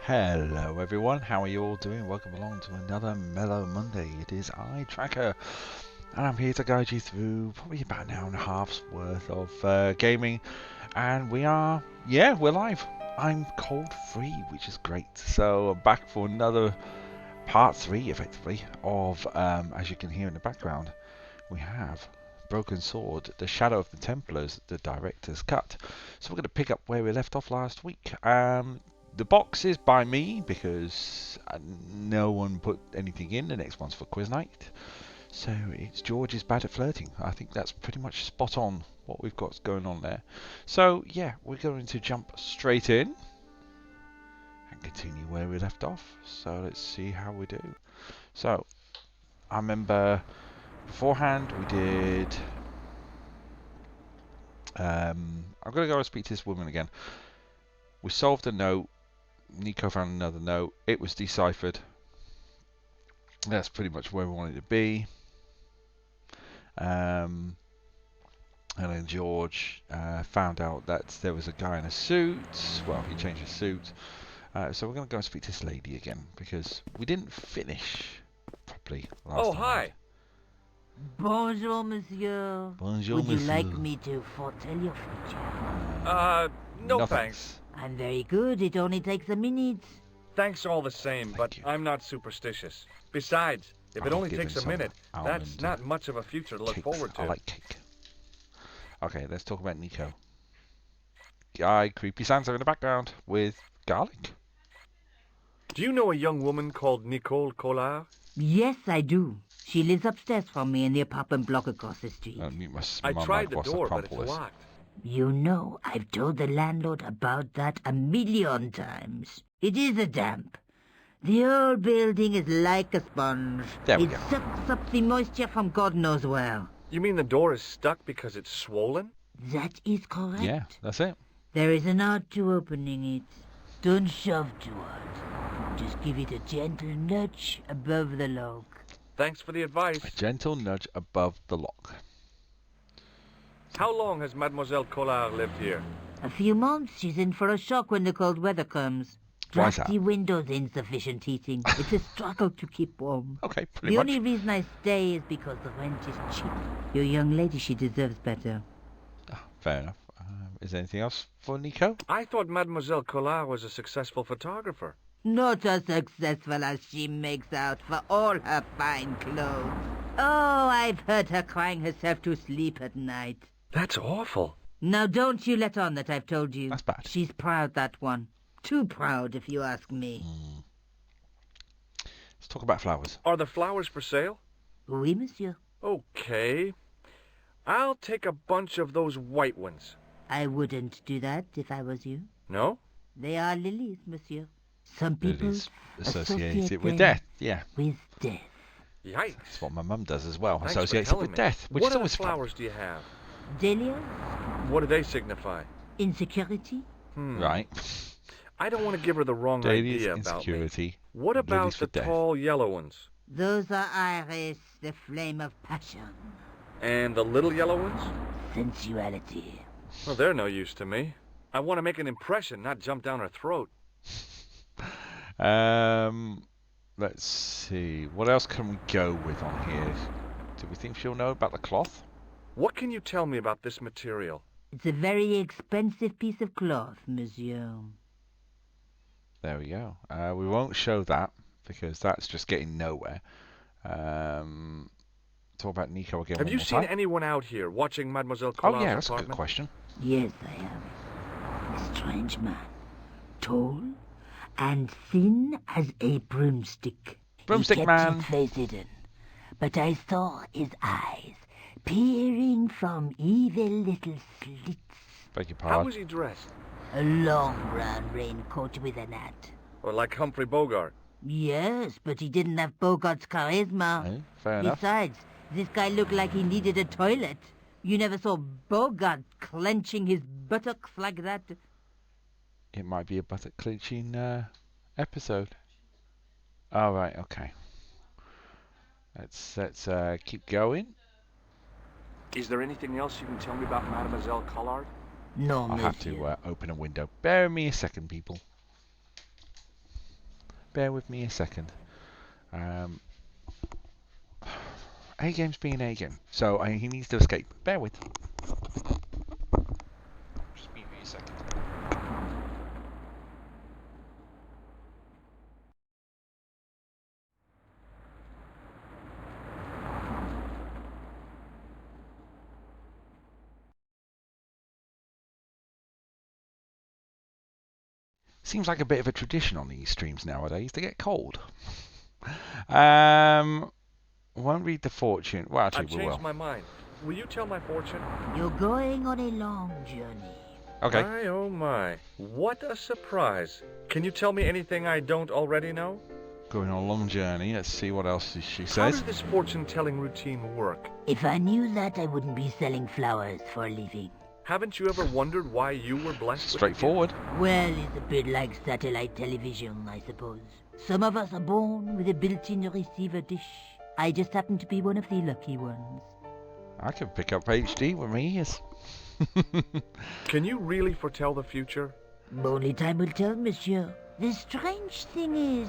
Hello everyone, how are you all doing? Welcome along to another Mellow Monday. It is I, Tracker, and I'm here to guide you through probably about an hour and a half's worth of gaming. And we're live. I'm cold free, which is great. So I'm back for another part 3, effectively, of, as you can hear in the background, we have Broken Sword, The Shadow of the Templars, the director's cut. So we're going to pick up where we left off last week. The box is by me because no one put anything in. The next one's for quiz night. So it's George is bad at flirting. I think that's pretty much spot on what we've got going on there. So yeah, we're going to jump straight in and continue where we left off. So let's see how we do. So I remember beforehand we did... I'm going to go and speak to this woman again. We solved a note. Nico found another note. It was deciphered. That's pretty much where we wanted to be. And then George found out that there was a guy in a suit. Well, he changed his suit. So we're going to go and speak to this lady again because we didn't finish properly last time. Hi. Bonjour, monsieur. Bonjour, Would you monsieur. like me to foretell your future? No thanks. I'm very good. It only takes a minute. Thanks all the same, Thank but you. I'm not superstitious. Besides, if it I'll only give takes him a some minute, that's almond not much of a future to look Cakes. forward to. I like cake. Okay, let's talk about Nico. Guy, creepy Santa in the background with garlic. Do you know a young woman called Nicole Collard? Yes, I do. She lives upstairs from me in the apartment block across the street. You must I mum tried like the what's door, but crumple it's is. locked. You know, I've told the landlord about that 1,000,000 times. It is a damp. The whole building is like a sponge. There we It go. sucks up the moisture from God knows where. You mean the door is stuck because it's swollen? That is correct. Yeah, that's it. There is an art to opening it. Don't shove too hard. Just give it a gentle nudge above the lock. Thanks for the advice. A gentle nudge above the lock. How long has Mademoiselle Collard lived here? A few months. She's in for a shock when the cold weather comes. Why is that? Drafty windows, insufficient heating. It's a struggle to keep warm. Okay, pretty The much. only reason I stay is because the rent is cheap. Your young lady, she deserves better. Fair enough. Is there anything else for Nico? I thought Mademoiselle Collard was a successful photographer. Not as successful as she makes out for all her fine clothes. Oh, I've heard her crying herself to sleep at night. That's awful. Now don't you let on that I've told you. That's bad. She's proud, that one. Too proud, if you ask me. Let's talk about flowers. Are the flowers for sale? Oui, monsieur. Okay. I'll take a bunch of those white ones. I wouldn't do that if I was you. No? They are lilies, monsieur. Some people Lilies associate associate it with them death. Yeah, with death. Yikes. that's what my mum does as well. Thanks for Associates it telling with me. death, which what is other always fun. flowers do you have? Dahlias? What do they signify? Insecurity? Right. I don't want to give her the wrong Dahlias, idea about me. insecurity. What about lilies for the death. tall yellow ones? Those are iris, the flame of passion. And the little yellow ones? Sensuality. Well, they're no use to me. I want to make an impression, not jump down her throat. Let's see. What else can we go with on here? Do we think she'll know about the cloth? What can you tell me about this material? It's a very expensive piece of cloth, monsieur. There we go. We won't show that because that's just getting nowhere. Talk about Nico again. Have one you more seen time. anyone out here watching Mademoiselle Oh Collard's yeah, that's a good apartment? question. Yes, I have. A strange man. Tall and thin as a broomstick. Broomstick he kept man. his face hidden, but I saw his eyes peering from evil little slits. Beg your How pardon. was he dressed? A long brown raincoat with a hat. Or like Humphrey Bogart? Yes, but he didn't have Bogart's charisma. Eh, fair enough. Besides, this guy looked like he needed a toilet. You never saw Bogart clenching his buttocks like that. It might be a buttock clenching episode. All right, okay. Let's keep going. Is there anything else you can tell me about Mademoiselle Collard? No, I'll have monsieur. to open a window. Bear me a second, people. Bear with me a second. A-game's being A-game, so he needs to escape. Bear with. Just give me a second. Seems like a bit of a tradition on these streams nowadays to get cold. Won't read the fortune. Well, actually, I've we will. changed my mind. Will you tell my fortune? You're going on a long journey. Okay. My, oh my. What a surprise. Can you tell me anything I don't already know? Going on a long journey. Let's see what else she How says. does this fortune-telling routine work? If I knew that, I wouldn't be selling flowers for a living. Haven't you ever wondered why you were blessed with Straightforward. Well, it's a bit like satellite television, I suppose. Some of us are born with a built-in receiver dish. I just happen to be one of the lucky ones. I can pick up HD with my ears. Can you really foretell the future? Only time will tell, monsieur. The strange thing is,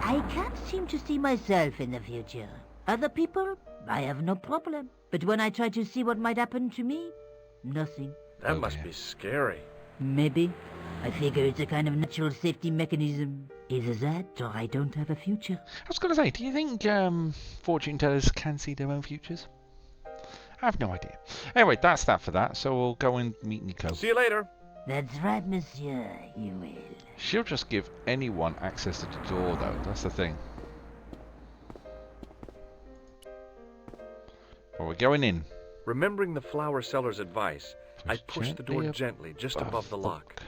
I can't seem to see myself in the future. Other people, I have no problem. But when I try to see what might happen to me, nothing. That Oh, must yeah. be scary. Maybe. I figure it's a kind of natural safety mechanism. Either that, or I don't have a future. I was going to say, do you think fortune tellers can see their own futures? I have no idea. Anyway, that's that for that. So we'll go and meet Nico. See you later. That's right, monsieur, you will. She'll just give anyone access to the door, though. That's the thing. Well, we're going in. Remembering the flower seller's advice, I Push pushed the door gently gently, just above the lock.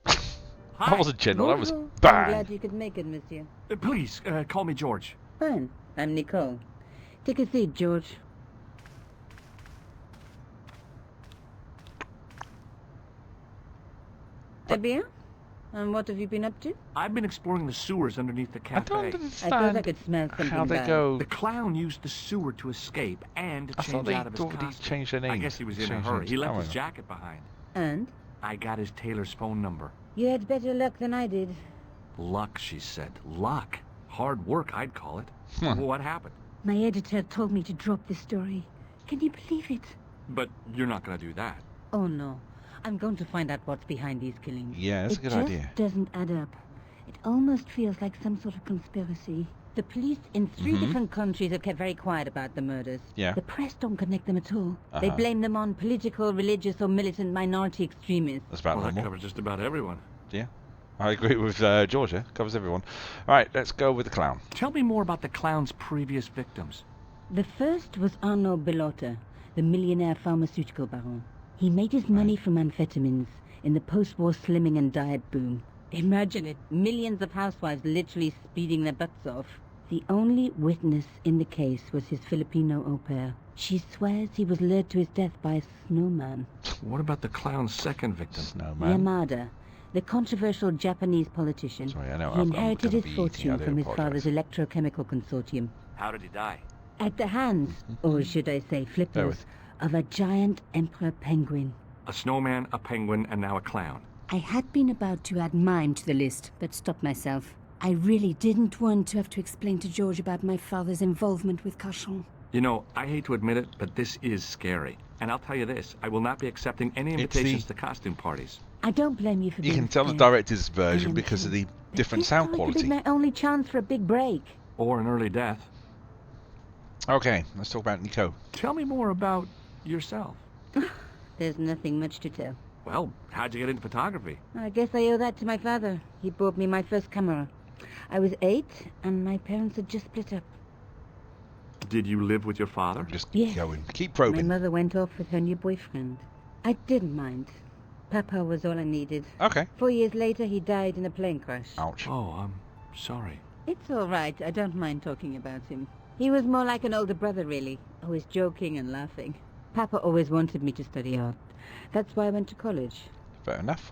That wasn't gentle, that was Bonjour. I'm bang. glad you could make it, monsieur. Please, call me George. Fine. I'm Nico. Take a seat, George. Eh bien? And what have you been up to? I've been exploring the sewers underneath the I don't I understand thought I could smell something how they bad. go. The clown used the sewer to escape and to I thought change they out of his already costume. changed their name. I guess he was in a Changed hurry. it. He left Oh, his well. jacket behind. And? I got his tailor's phone number. You had better luck than I did. Luck, she said. Luck. Hard work, I'd call it. Huh. What happened? My editor told me to drop this story. Can you believe it? But you're not going to do that. Oh no. I'm going to find out what's behind these killings. Yeah, that's a good It idea. just doesn't add up. It almost feels like some sort of conspiracy. The police in 3 Mhm. different countries have kept very quiet about the murders. Yeah. The press don't connect them at all. They Uh-huh. blame them on political, religious, or militant minority extremists. That's about Well, that normal. covers just about everyone. Yeah. I agree with Georgia. Covers everyone. Alright, let's go with the clown. Tell me more about the clown's previous victims. The first was Arnaud Bellotta, the millionaire pharmaceutical baron. He made his money from amphetamines in the post-war slimming and diet boom. Imagine it, millions of housewives literally speeding their butts off. The only witness in the case was his Filipino au pair. She swears he was lured to his death by a snowman. What about the clown's second victim? Snowman. Yamada, the controversial Japanese politician. Sorry, I know He I'm inherited gonna his be eating, I fortune do from his apologise. father's electrochemical consortium. How did he die? At the hands, or should I say flippers, with. of a giant emperor penguin. A snowman, a penguin, and now a clown. I had been about to add mime to the list, but stopped myself. I really didn't want to have to explain to George about my father's involvement with Cachon. You know, I hate to admit it, but this is scary. And I'll tell you this, I will not be accepting any It's invitations the- to costume parties. I don't blame you for You being can tell the scared. director's version am because of too. the But different this sound story could be quality. my only chance for a big break. Or an early death. Okay, let's talk about Nico. Tell me more about yourself. There's nothing much to tell. Well, how'd you get into photography? I guess I owe that to my father. He bought me my first camera. I was 8, and my parents had just split up. Did you live with your father? Just Yes. keep going. Keep My probing. mother went off with her new boyfriend. I didn't mind. Papa was all I needed. Okay. 4 years later, he died in a plane crash. Ouch. Oh, I'm sorry. It's all right. I don't mind talking about him. He was more like an older brother, really. Always joking and laughing. Papa always wanted me to study art. That's why I went to college. Fair enough.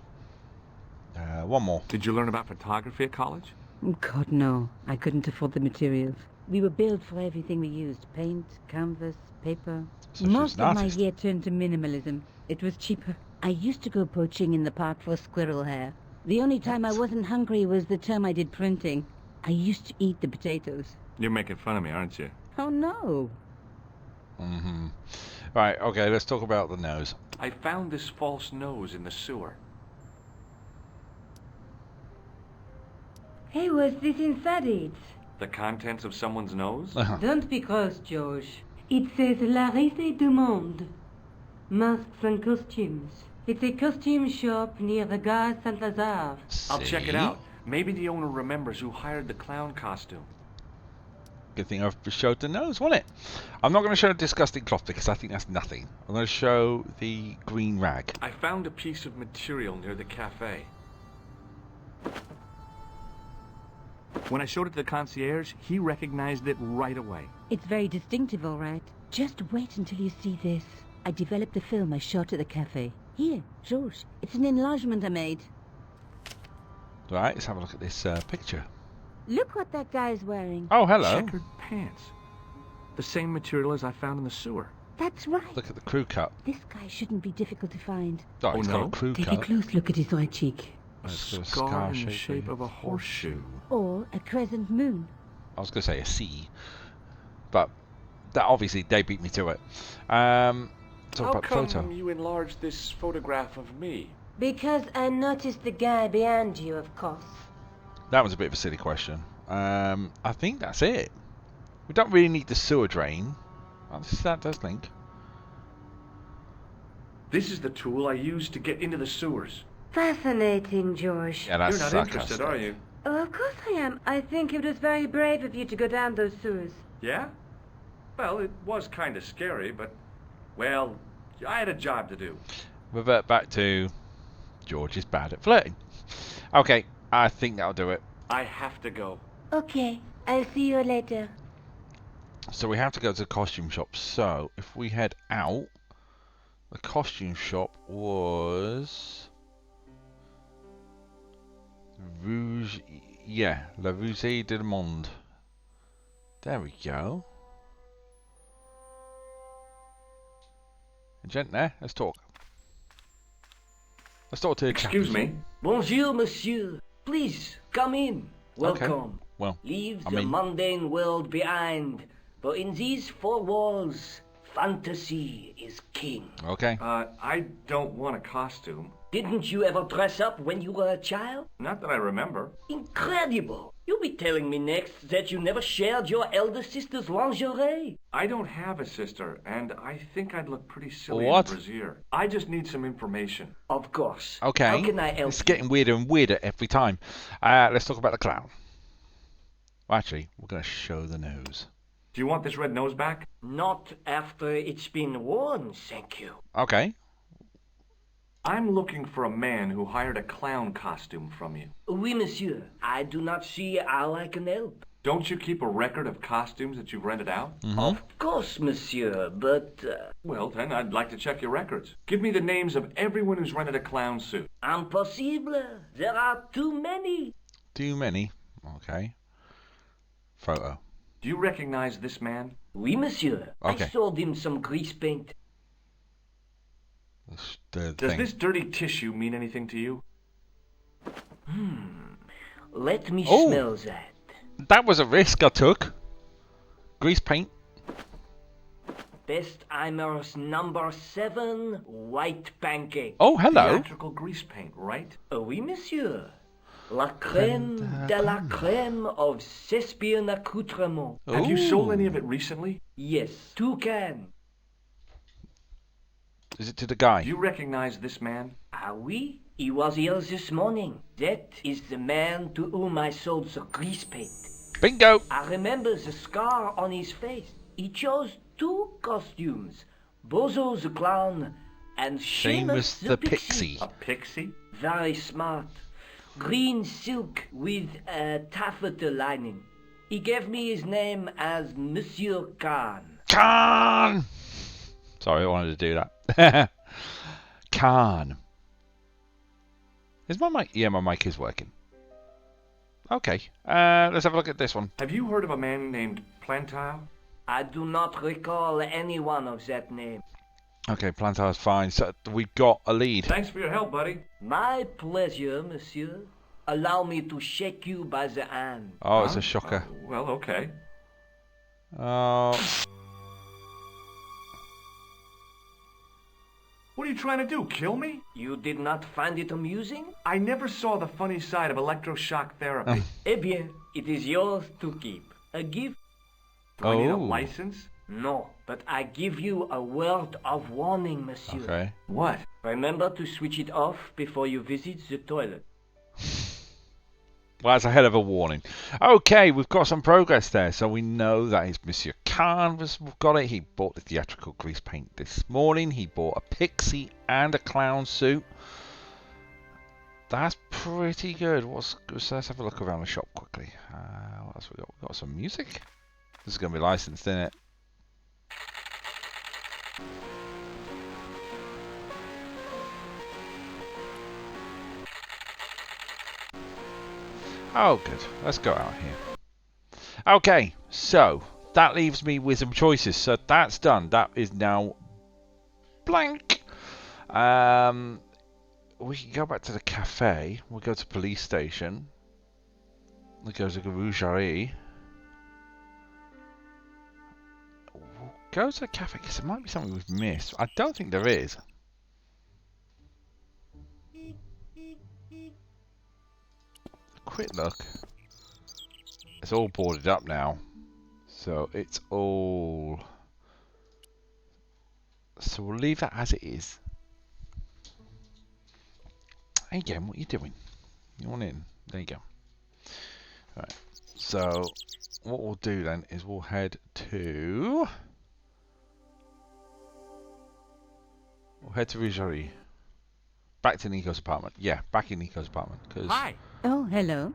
One more. Did you learn about photography at college? God, no. I couldn't afford the materials. We were billed for everything we used. Paint, canvas, paper. So she's Most an of my artist. year turned to minimalism. It was cheaper. I used to go poaching in the park for squirrel hair. The only time I wasn't hungry was the term I did printing. I used to eat the potatoes. You're making fun of me, aren't you? Oh no. Mm-hmm. Right, okay, let's talk about the nose. I found this false nose in the sewer. Hey, what's this inside it? The contents of someone's nose? Don't be cross, George. It says La Risée du Monde. Masks and costumes. It's a costume shop near the Gare Saint-Lazare. I'll check it See? out. Maybe the owner remembers who hired the clown costume. Good thing I've showed the nose, wasn't it? I'm not going to show disgusting cloth because I think that's nothing. I'm going to show the green rag. I found a piece of material near the cafe. When I showed it to the concierge, he recognized it right away. It's very distinctive, all right. Just wait until you see this. I developed the film I shot at the cafe. Here, George, it's an enlargement I made. Right, let's have a look at this picture. Look what that guy's wearing. Oh, hello. Checkered pants. The same material as I found in the sewer. That's right. Look at the crew cut. This guy shouldn't be difficult to find. Oh, he's got no? a crew Take a cut. close look at his right cheek. A It's got a scar in the shape shape of a horseshoe. Or a crescent moon. I was going to say a C, but that obviously they beat me to it. Talk How about the come photo. you enlarged this photograph of me? Because I noticed the guy behind you, of course. That was a bit of a silly question. I think that's it. We don't really need the sewer drain. Well, that does link. This is the tool I used to get into the sewers. Fascinating, George. Yeah, that's You're not sarcastic. interested, are you? Oh, of course I am. I think it was very brave of you to go down those sewers. Yeah? Well, it was kind of scary, but, well, I had a job to do. Revert back to George is bad at flirting. Okay, I think that'll do it. I have to go. Okay, I'll see you later. So we have to go to the costume shop. So if we head out, the costume shop was Rouge. Yeah, La Rue de Monde. There we go. A gent there. Let's talk. Let's talk to the Excuse chappie. me. Bonjour, monsieur. Please, come in. Welcome. Well, Leave I the mean- mundane world behind. For in these four walls, fantasy is king. okay. I don't want a costume. Didn't you ever dress up when you were a child? Not that I remember. Incredible. You'll be telling me next that you never shared your elder sister's lingerie. I don't have a sister, and I think I'd look pretty silly What? in a brassiere. I just need some information. Of course. Okay. How can I help It's you? getting weirder and weirder every time. Let's talk about the clown. Well, actually, we're going to show the nose. Do you want this red nose back? Not after it's been worn, thank you. Okay. I'm looking for a man who hired a clown costume from you. Oui, monsieur. I do not see how I can help. Don't you keep a record of costumes that you've rented out? Of course, monsieur, but Well, then I'd like to check your records. Give me the names of everyone who's rented a clown suit. impossible. There are too many. Too many. Okay. Photo. Do you recognize this man? Oui, monsieur. Okay. I sold him some grease paint. That's the Does thing. this dirty tissue mean anything to you? Let me Oh. smell that. That was a risk I took. Grease paint. Best Imers number 7, white pancake. Oh, hello. Theatrical grease paint, right? Oui, monsieur. La crème de la crème of Thespian accoutrement. Have you sold Ooh. any of it recently? Yes, 2 cans. Is it to the guy? Do you recognize this man? Ah oui, he was here this morning. That is the man to whom I sold the grease paint. Bingo. I remember the scar on his face. He chose 2 costumes. Bozo the clown and Seamus Seamus the pixie. A pixie? Very smart. Green silk with a taffeta lining. He gave me his name as Monsieur Khan. Khan. Sorry, I wanted to do that. Khan. Is my mic? Yeah, my mic is working. Okay. Let's have a look at this one. Have you heard of a man named Plantile? I do not recall anyone of that name. Okay, Plantar's fine. So we've got a lead. Thanks for your help, buddy. My pleasure, monsieur. Allow me to shake you by the hand. Oh, it's Huh? a shocker. Well, okay. Oh, What are you trying to do, kill me? You did not find it amusing? I never saw the funny side of electroshock therapy. Eh bien, it is yours to keep. A gift? Do I need a Oh. license? No, but I give you a word of warning, monsieur. okay. What? Remember to switch it off before you visit the toilet. Well, that's a hell of a warning. Okay, we've got some progress there. So we know that is Monsieur Canvas got it. He bought the theatrical grease paint this morning. He bought a pixie and a clown suit. That's pretty good. So let's have a look around the shop quickly. What else we got? We've got some music. This is going to be licensed, isn't it? Oh, good. Let's go out here. Okay, so that leaves me with some choices. So that's done. That is now blank. We can go back to the cafe. We'll go to police station. We'll go to Rougerie. We'll go to the cafe because there might be something we've missed. I don't think there is. Quick look. It's all boarded up now. So it's all... So we'll leave that as it is. Hey again, what are you doing? You want in? There you go. Right. So what we'll do then is we'll head to... We'll head to Rougerie. Back to Nico's apartment. Yeah, back in Nico's apartment. Cause Hi. Oh, hello.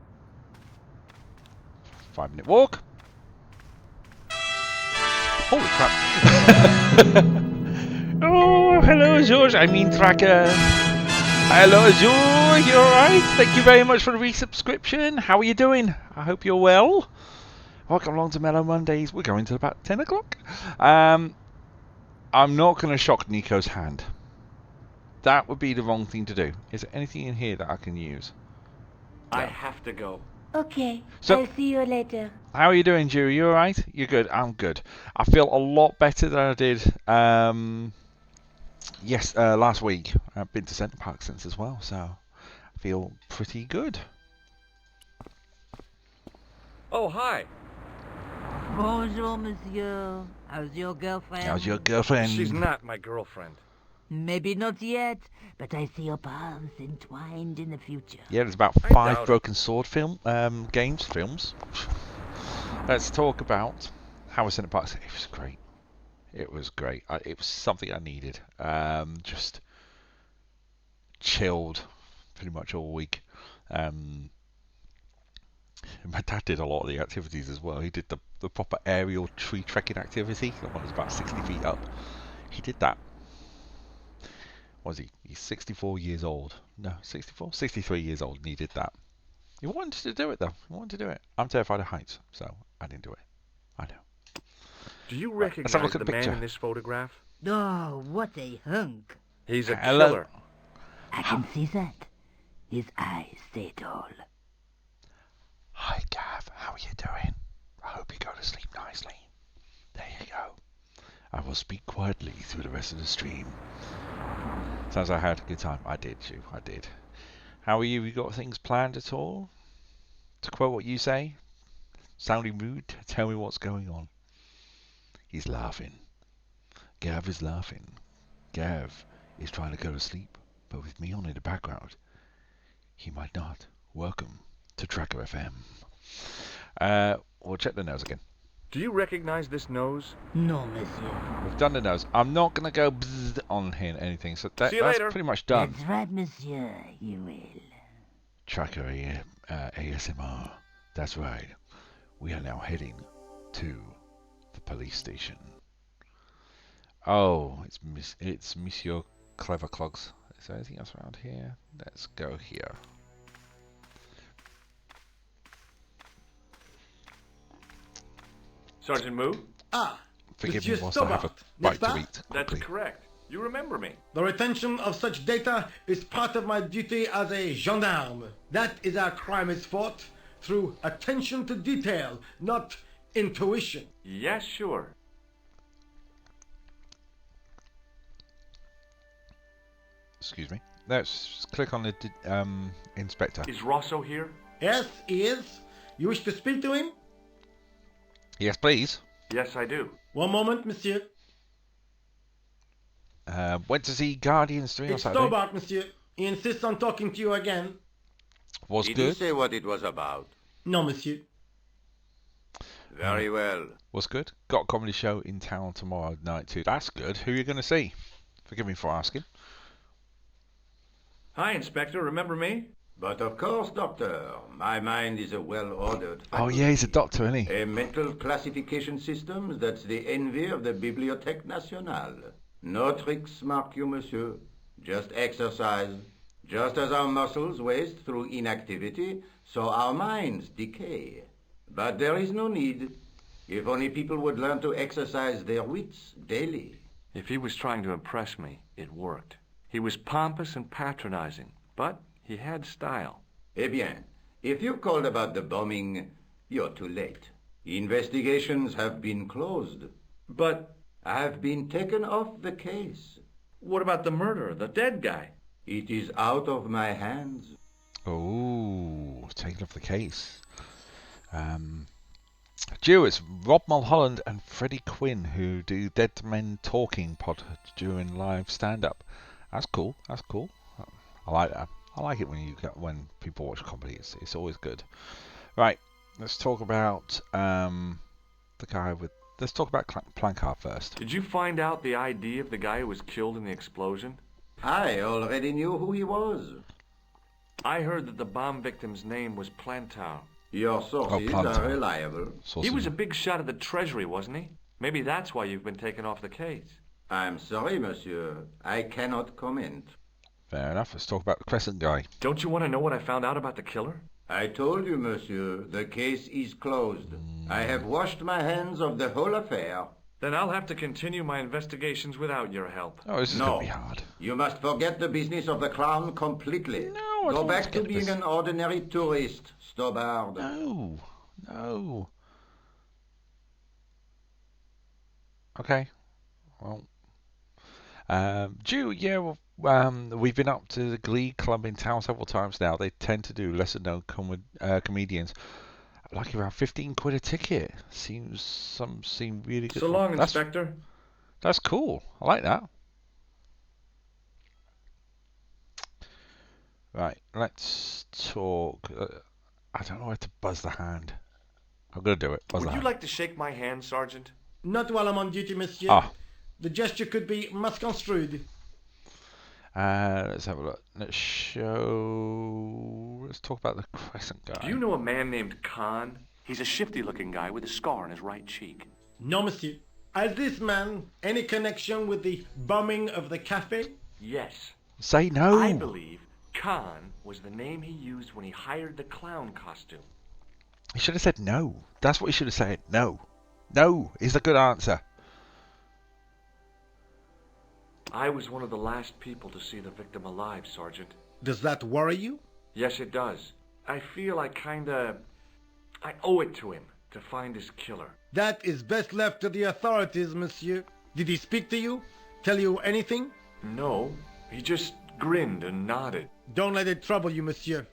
5-minute walk. Holy crap. Oh, hello, George. I mean, Tracker. Hello, George. You alright? Thank you very much for the resubscription. How are you doing? I hope you're well. Welcome along to Mellow Mondays. We're going to about 10 o'clock. I'm not going to shock Nico's hand. That would be the wrong thing to do. Is there anything in here that I can use? I have to go. Okay, So- I'll see you later. How are you doing, Drew? You alright? You're good? I'm good. I feel a lot better than I did last week. I've been to Centre Park since as well, so I feel pretty good. Oh, hi. Bonjour, monsieur. How's your girlfriend? How's your girlfriend? She's not my girlfriend. Maybe not yet, but I see your paths entwined in the future. Yeah, there's about I 5 doubt it. Broken Sword films. Let's talk about how was Centre Park. It was great. It was great. It was something I needed. Just chilled pretty much all week. My dad did a lot of the activities as well. He did the proper aerial tree trekking activity. The one that's about 60 feet up. He did that. What was he? He's 64 years old. No, 64? 63 years old and he did that. He wanted to do it though. He wanted to do it. I'm terrified of heights, so I didn't do it. I know. Do you Let's have a recognize look at the the man picture. in this photograph? Oh, what a hunk. He's a Hello. killer. I can see that. His eyes say it all. Hi Gav, how are you doing? I hope you go to sleep nicely. There you go. I will speak quietly through the rest of the stream. Sounds like I had a good time. I did, you. I did. How are you? You got things planned at all? To quote what you say, sounding rude, tell me what's going on. He's laughing. Gav is laughing. Gav is trying to go to sleep, but with me on in the background, he might not. Welcome to Tracker FM. We'll check the nose again. Do you recognize this nose? No, monsieur. We've done the nose. I'm not going to go bzzz on here anything, so See you that's later. pretty much done. That's right, monsieur. You will. Tracker ASMR. That's right. We are now heading to the police station. Oh, it's Monsieur Clever Clogs. Is there anything else around here? Let's go here. Sergeant Moo? Ah, Forgive Monsieur me whilst I have a Stobart, bite n'est-ce to pas? eat That's quickly. correct. You remember me. The retention of such data is part of my duty as a gendarme. That is how crime is fought, through attention to detail, not intuition. Yes, sure. Excuse me. Let's click on the inspector. Is Rosso here? Yes, he is. You wish to speak to him? Yes, please. Yes, I do. One moment, monsieur. Went to see Guardians 3 on It's Saturday. Stobart, monsieur. He insists on talking to you again. Was Did you good. say what it was about? No, monsieur. Very well. Was good. Got a comedy show in town tomorrow night too. That's good. Who are you going to see? Forgive me for asking. Hi, Inspector. Remember me? But of course, Doctor, my mind is a well-ordered Oh yeah, he's a doctor, isn't he? A mental classification system that's the envy of the Bibliothèque Nationale. No tricks mark you, monsieur. Just exercise. Just as our muscles waste through inactivity, so our minds decay. But there is no need. If only people would learn to exercise their wits daily. If he was trying to impress me, it worked. He was pompous and patronizing, but he had style. Eh bien, if you called about the bombing, you're too late. Investigations have been closed. But I've been taken off the case. what about the murderer, the dead guy? It is out of my hands. Oh, taking off the case. Due, it's Rob Mulholland and Freddie Quinn who do Dead Men Talking pod during live stand-up. That's cool. That's cool. I like that. I like it when people watch comedy. It's always good. Right, let's talk about the guy with. Let's talk about Plancard first. Did you find out the ID of the guy who was killed in the explosion? I already knew who he was. I heard that the bomb victim's name was Plantow. Your sources Plantar. are reliable. He was a big shot at the Treasury, wasn't he? Maybe that's why you've been taken off the case. I'm sorry, monsieur. I cannot comment. Fair enough. Let's talk about the Crescent guy. Don't you want to know what I found out about the killer? I told you, monsieur, the case is closed. I have washed my hands of the whole affair. Then I'll have to continue my investigations without your help. Oh, this is No. going to be hard. You must forget the business of the clown completely. No, I Go don't back want to to get being this. an ordinary tourist, Stobart. No. No. Okay. Well. Yeah, well, we've been up to the Glee Club in town several times now. They tend to do lesser known comedians. Like around 15 quid a ticket. Some seem really good. So long, That's Inspector. That's cool. I like that. Right, let's talk. I don't know how to buzz the hand. I'm going to do it. Buzz Would the you hand. like to shake my hand, Sergeant? Not while I'm on duty, monsieur. Ah. The gesture could be misconstrued. Let's have a look. Let's talk about the Crescent guy. Do you know a man named Khan? He's a shifty-looking guy with a scar on his right cheek. No, monsieur. Has this man any connection with the bombing of the cafe? Yes. Say no. I believe Khan was the name he used when he hired the clown costume. He should have said no. That's what he should have said. No. No is a good answer. I was one of the last people to see the victim alive, Sergeant. Does that worry you? Yes, it does. I feel I owe it to him to find his killer. That is best left to the authorities, monsieur. Did he speak to you? Tell you anything? No, he just grinned and nodded. Don't let it trouble you, monsieur.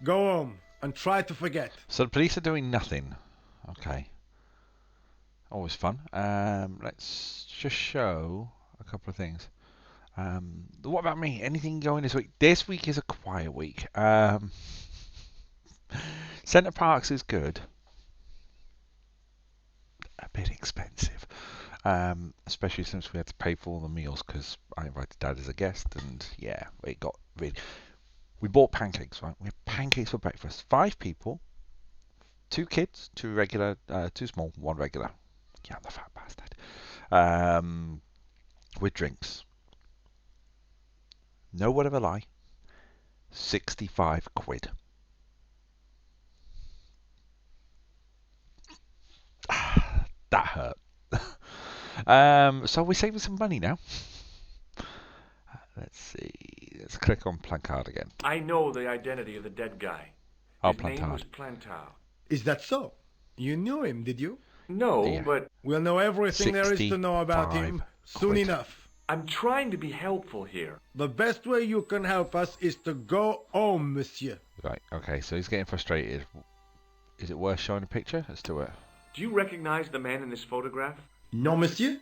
Go home and try to forget. So the police are doing nothing. Okay. Always fun. Let's just show a couple of things. What about me? Anything going this week? This week is a quiet week. Centre Parks is good. A bit expensive. Especially since we had to pay for all the meals because I invited Dad as a guest, and yeah, it got really. We bought pancakes, right? We had pancakes for breakfast. 5 people, 2 kids, 2 regular, 2 small, 1 regular. Yeah, I'm the fat bastard. With drinks. No word of a lie. 65 quid. That hurt. So we're saving some money now. Let's see. Let's click on Placard again. I know the identity of the dead guy. Oh, His name Plantard. was Plantar. Is that so? You knew him, did you? No, Yeah. but We'll know everything there is to know about 65 him soon quid. enough. I'm trying to be helpful here. The best way you can help us is to go home, monsieur. Right, okay, so he's getting frustrated. Is it worth showing a picture? Let's do it. Do you recognize the man in this photograph? No, monsieur?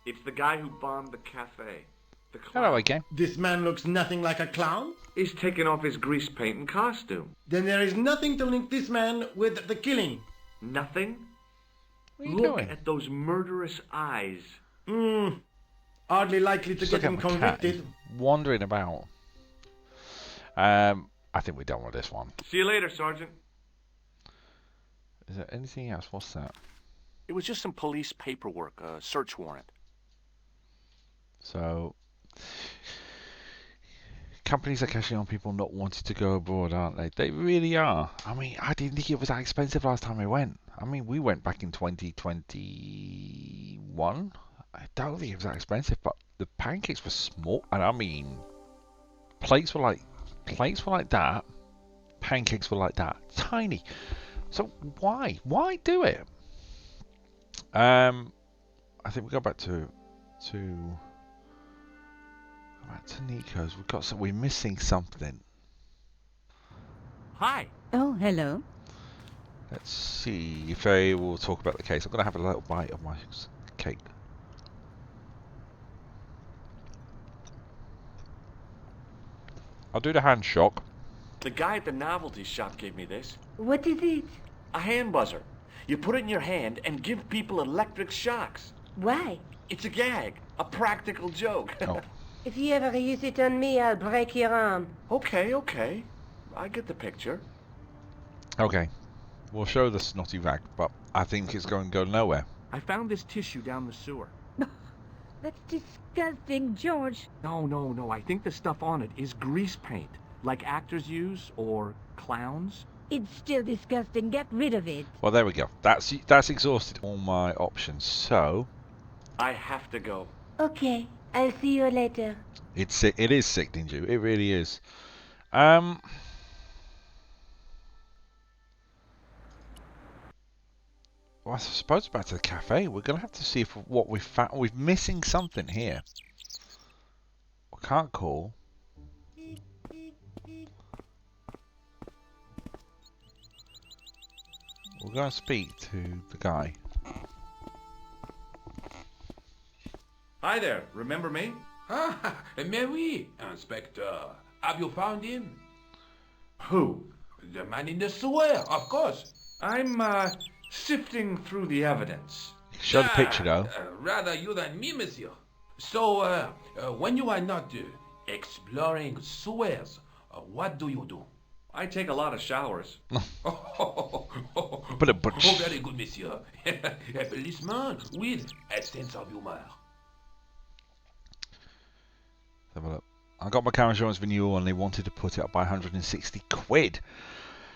It's the guy who bombed the cafe. The clown. Hello again. This man looks nothing like a clown. He's taken off his grease paint and costume. Then there is nothing to link this man with the killing. Nothing? What are you Look doing? at those murderous eyes. Hardly likely to Just get look him at my cat. convicted. He's wandering about. I think we're done with this one. See you later, Sergeant. Is there anything else? What's that? It was just some police paperwork, a search warrant. So, companies are cashing on people not wanting to go abroad, aren't they? They really are. I mean, I didn't think it was that expensive last time we went. I mean, we went back in 2021. I don't think it was that expensive, but the pancakes were small, and I mean, plates were like that. Pancakes were like that, tiny. So why do it? I think we go back to Nico's. We're missing something. Hi. Oh, hello. Let's see if they will talk about the case. I'm gonna have a little bite of my cake. I'll do the hand shock. The guy at the novelty shop gave me this. What is it? A hand buzzer. You put it in your hand and give people electric shocks. Why? It's a gag. A practical joke. Oh, If you ever use it on me, I'll break your arm. Okay. I get the picture. okay. We'll show the snotty rag, but I think it's going to go nowhere. I found this tissue down the sewer. That's disgusting, George. No. I think the stuff on it is grease paint, like actors use or clowns. It's still disgusting. Get rid of it. Well, there we go. That's exhausted all my options. So I have to go. Okay, I'll see you later. it is sickening, you. It really is. Well, I suppose back to the cafe. We're gonna have to see if what we found. We're missing something here. I can't call. We're gonna speak to the guy. Hi there. Remember me? Ah, mais oui, Inspector. Have you found him? Who? The man in the sewer, of course. I'm, sifting through the evidence. Show the picture though. Rather you than me, monsieur. So, when you are not exploring sewers, what do you do? I take a lot of showers. But very good, monsieur. A policeman with a sense of humor. Let's have a look. I got my car insurance renewal and they wanted to put it up by 160 quid.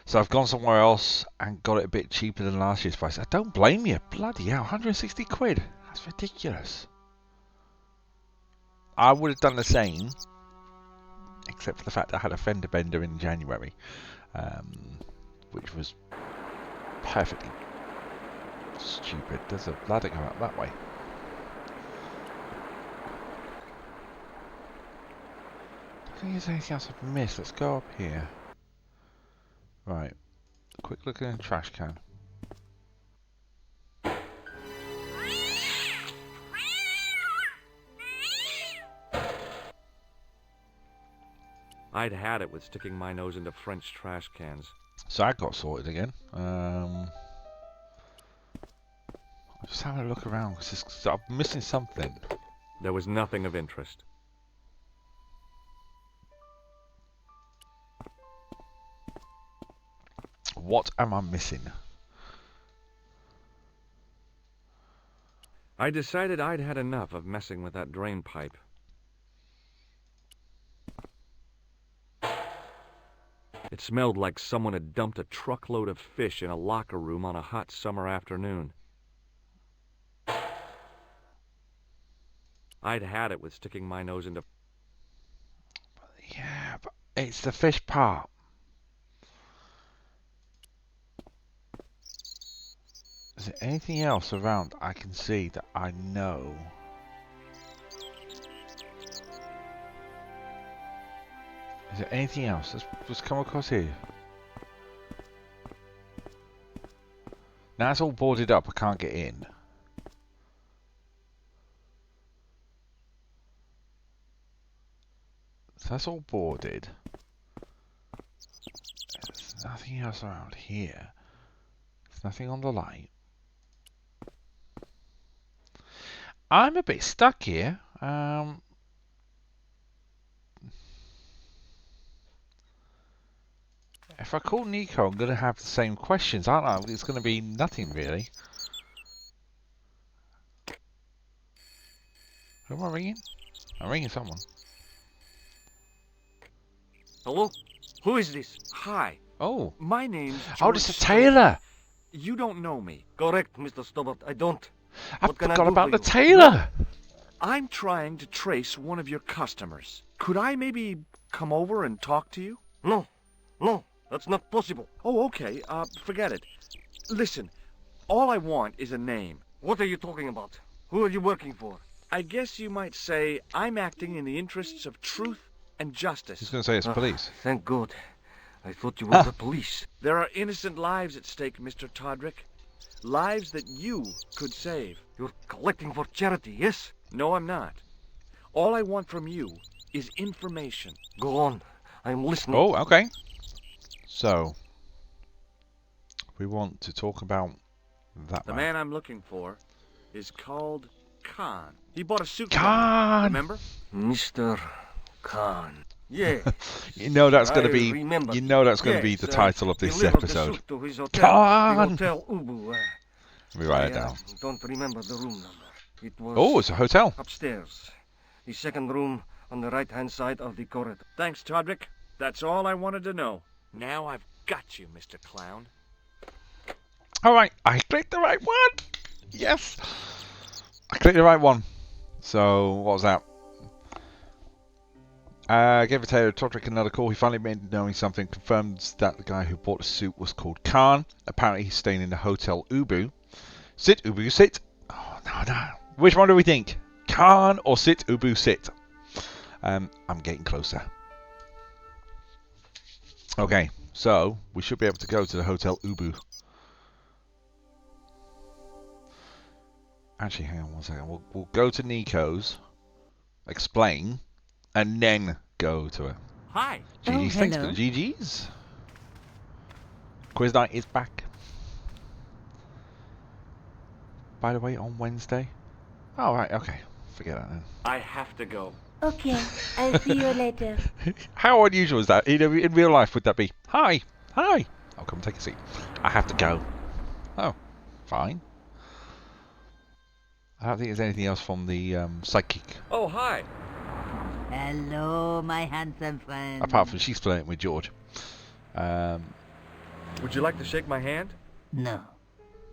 So I've gone somewhere else and got it a bit cheaper than last year's price. I don't blame you. Bloody hell, 160 quid. That's ridiculous. I would have done the same, except for the fact I had a fender bender in January, which was perfectly stupid. There's a ladder going up that way. I think there's anything else I've missed. Let's go up here. Right. Quick look in the trash can. I'd had it with sticking my nose into French trash cans. So I got sorted again. Just having a look around because I'm missing something. There was nothing of interest. What am I missing? I decided I'd had enough of messing with that drain pipe. It smelled like someone had dumped a truckload of fish in a locker room on a hot summer afternoon. I'd had it with sticking my nose into... It's the fish part. Is there anything else around I can see that I know? Is there anything else? Let's come across here. Now it's all boarded up, I can't get in. So that's all boarded. There's nothing else around here. There's nothing on the light. I'm a bit stuck here. If I call Nico, I'm going to have the same questions, aren't I? It's going to be nothing, really. Who am I ringing? I'm ringing someone. Hello? Who is this? Hi. Oh. My name's George. Oh, it's a tailor. You don't know me. Correct, Mr. Stubbart. I don't. I What can I forgot do about for the you? tailor. I'm trying to trace one of your customers. Could I maybe come over and talk to you? No. No. That's not possible. Oh, okay. Forget it. Listen, all I want is a name. What are you talking about? Who are you working for? I guess you might say I'm acting in the interests of truth and justice. He's going to say it's police. Thank God. I thought you were the police. There are innocent lives at stake, Mr. Todrick. Lives that you could save. You're collecting for charity, yes? No, I'm not. All I want from you is information. Go on. I'm listening. Oh, okay. So, we want to talk about that The man. man I'm looking for is called Khan. He bought a suit. Khan! Remember? Mr. Khan. Yeah. You know that's going to I be. remember. You know that's going to be Yes, the title of this delivered the episode. suit to his hotel, Khan! the Hotel Ubu. Let me write it I down. don't remember the room number. It was Oh, it's a hotel. upstairs. The second room on the right-hand side of the corridor. Thanks, Todrick. That's all I wanted to know. Now I've got you, Mr. Clown. All right, I clicked the right one. Yes, I clicked the right one. So what was that? Gave a tailor Todrick another call. He finally made knowing something. Confirms that the guy who bought the suit was called Khan. Apparently he's staying in the Hotel Ubu. Sit, Ubu, sit. Oh, no. Which one do we think? Khan or sit, Ubu, sit? I'm getting closer. Okay, so we should be able to go to the Hotel Ubu. Actually, hang on one second. We'll go to Nico's, explain, and then go to it. Hi. GG's, thanks for hello. the GG's. Quiz night is back. By the way, on Wednesday. Oh, right, okay. Forget that then. I have to go. Okay, I'll see you later. How unusual is that? In real life, would that be? Hi. I'll come take a seat. I have to go. Oh, fine. I don't think there's anything else from the psychic. Oh, hi. Hello, my handsome friend. Apart from she's flirting with George. Would you like to shake my hand? No,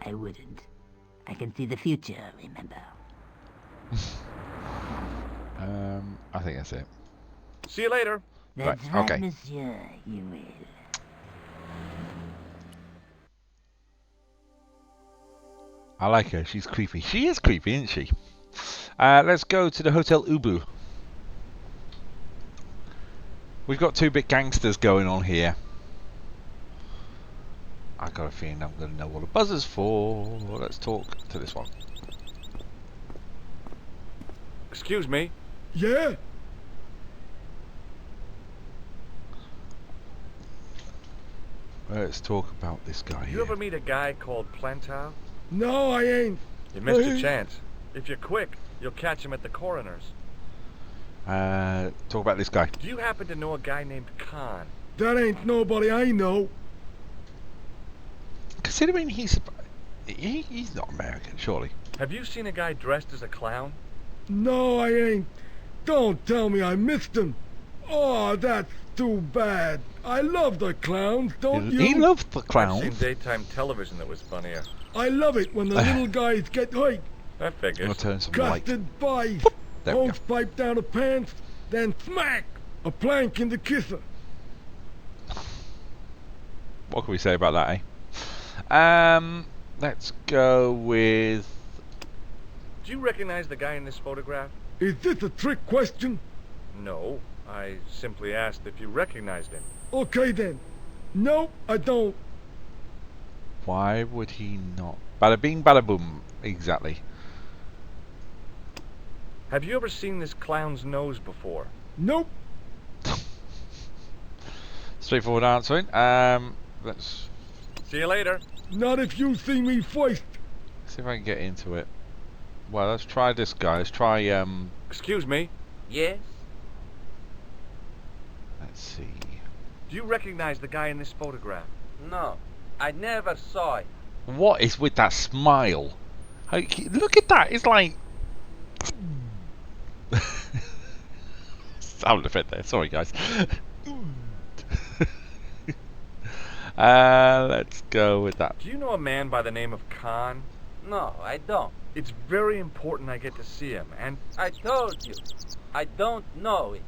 I wouldn't. I can see the future, remember? I think that's it. See you later. That's Right, right, okay. monsieur, you will. I like her. She's creepy. She is creepy, isn't she? Let's go to the Hotel Ubu. We've got two big gangsters going on here. I got a feeling I'm going to know what the buzzer's for. Let's talk to this one. Excuse me. Yeah? Let's talk about this guy You here. ever meet a guy called Plantow? No, I ain't. You missed your Hey. chance. If you're quick, you'll catch him at the coroner's. Talk about this guy. Do you happen to know a guy named Khan? That ain't nobody I know. Considering he's not American, surely. Have you seen a guy dressed as a clown? No, I ain't. Don't tell me I missed him. Oh, that's too bad. I love the clowns, don't you? He loved the I've clowns. seen daytime television that was funnier. I love it when the little guys get hurt. I I'm figured. gonna turn some light. Casted bites. There we Hose pipe down the pants, then smack! A plank in the kisser. What can we say about that, eh? Let's go with... Do you recognize the guy in this photograph? Is this a trick question? No. I simply asked if you recognized him. Okay then. No, I don't. Why would he not? Bada bing, bada boom. Exactly. Have you ever seen this clown's nose before? Nope. Straightforward answering. Let's See you later. Not if you see me first. see if I can get into it. Well, let's try this guy. Let's try, Excuse me. Yes? let's see. Do you recognize the guy in this photograph? No, I never saw it. What is with that smile? Look at that. It's like... Sound effect there. Sorry, guys. Let's go with that. Do you know a man by the name of Khan? No, I don't. It's very important I get to see him, and... I told you, I don't know it.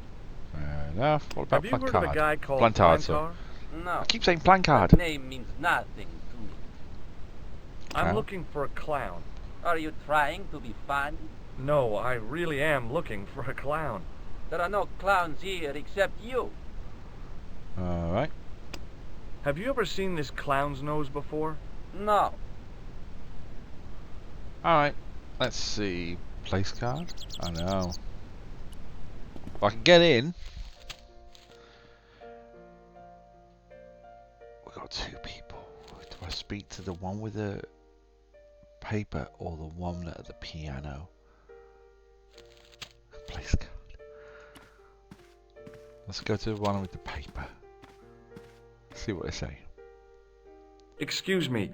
Fair enough. What about Have you heard Plancard? of a guy called Plantard, sorry. Plantar? No. I keep saying Plancard. That name means nothing to me. I'm Huh? looking for a clown. Are you trying to be funny? No, I really am looking for a clown. There are no clowns here except you. Alright. Have you ever seen this clown's nose before? No. Alright. Let's see. Place card? I know. If I can get in. We've got two people. Do I speak to the one with the paper or the one at the piano? Place card. Let's go to the one with the paper. See what they say. Excuse me,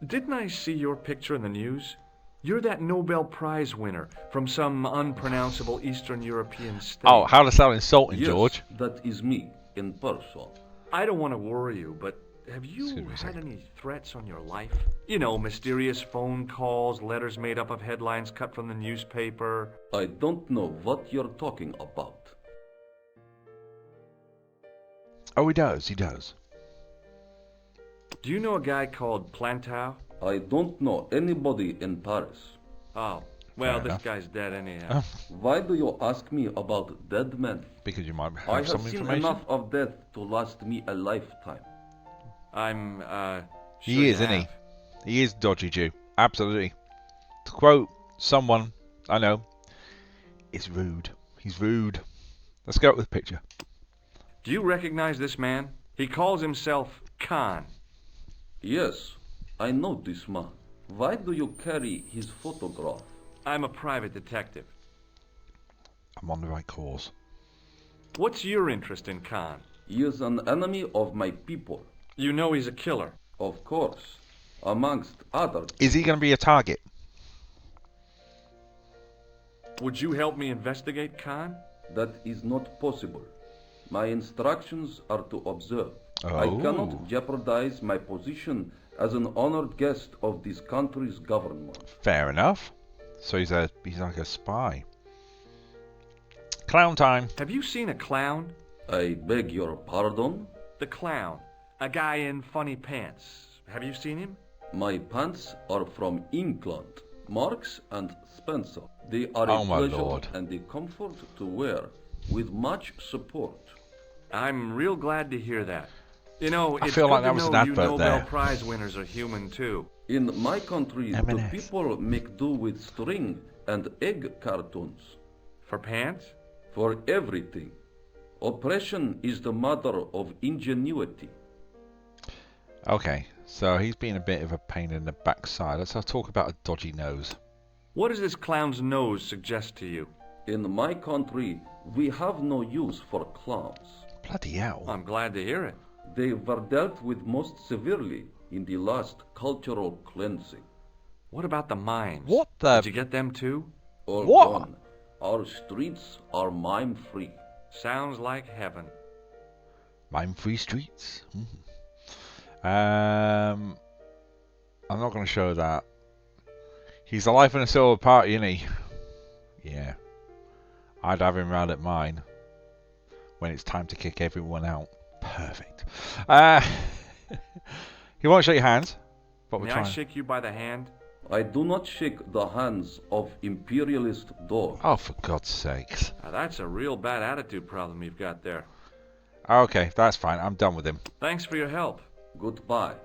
didn't I see your picture in the news? You're that Nobel Prize winner from some unpronounceable Eastern European state. Oh, how to sound insulting, Yes, George. that is me, in person. I don't want to worry you, but have you Excuse me a had second. any threats on your life? You know, mysterious phone calls, letters made up of headlines cut from the newspaper. I don't know what you're talking about. Oh, he does. He does. Do you know a guy called Plantar? I don't know anybody in Paris. Oh, well, Fair this enough. guy's dead anyhow. Oh, Why do you ask me about dead men? because you might I have some have seen information. enough of death to last me a lifetime. I'm, He sure you is, isn't he? have. He is dodgy Jew. Absolutely. To quote someone I know, it's rude. He's rude. Let's go with the picture. Do you recognize this man? He calls himself Khan. Yes, I know this man. Why do you carry his photograph? I'm a private detective. I'm on the right course. What's your interest in Khan? He is an enemy of my people. You know he's a killer. Of course, amongst other. Is he going to be a target? Would you help me investigate Khan? That is not possible. My instructions are to observe. I Oh. cannot jeopardize my position as an honored guest of this country's government. Fair enough. So he's like a spy. Clown time. Have you seen a clown? I beg your pardon? The clown. A guy in funny pants. Have you seen him? My pants are from England, Marks and Spencer. They are Oh a my pleasure lord. and a comfort to wear, with much support. I'm real glad to hear that. You know, I it's feel good like to that was know an you advert Nobel there. Prize winners are human too. In my country, the M&S. people make do with string and egg cartoons. For pants? For everything. Oppression is the mother of ingenuity. Okay, so he's been a bit of a pain in the backside. Let's talk about a dodgy nose. What does this clown's nose suggest to you? In my country, we have no use for clowns. Bloody hell. I'm glad to hear it. They were dealt with most severely in the last cultural cleansing. What about the mimes? What the... Did you get them too? All What? gone. Our streets are mime-free. Sounds like heaven. Mime-free streets. I'm not going to show that. He's the life in a silver party, isn't he? Yeah. I'd have him round at mine when it's time to kick everyone out. Perfect. He won't shake your hands, but we're May I trying. shake you by the hand? I do not shake the hands of imperialist dogs. Oh, for God's sakes. Now, that's a real bad attitude problem you've got there. Okay, that's fine. I'm done with him. Thanks for your help. Goodbye.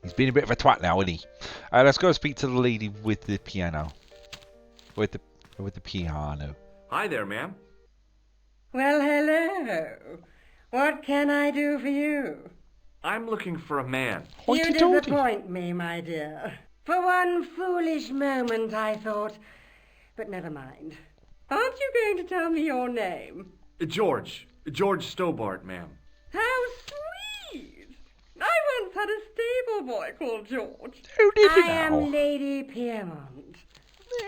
He's been a bit of a twat now, isn't he? Let's go speak to the lady with the piano. With the piano. Hi there, ma'am. Well, hello. What can I do for you? I'm looking for a man. You disappoint me, my dear. For one foolish moment I thought... But never mind. Aren't you going to tell me your name? George. George Stobart, ma'am. How sweet! I once had a stable boy called George. Who did you I am Lady Piermont.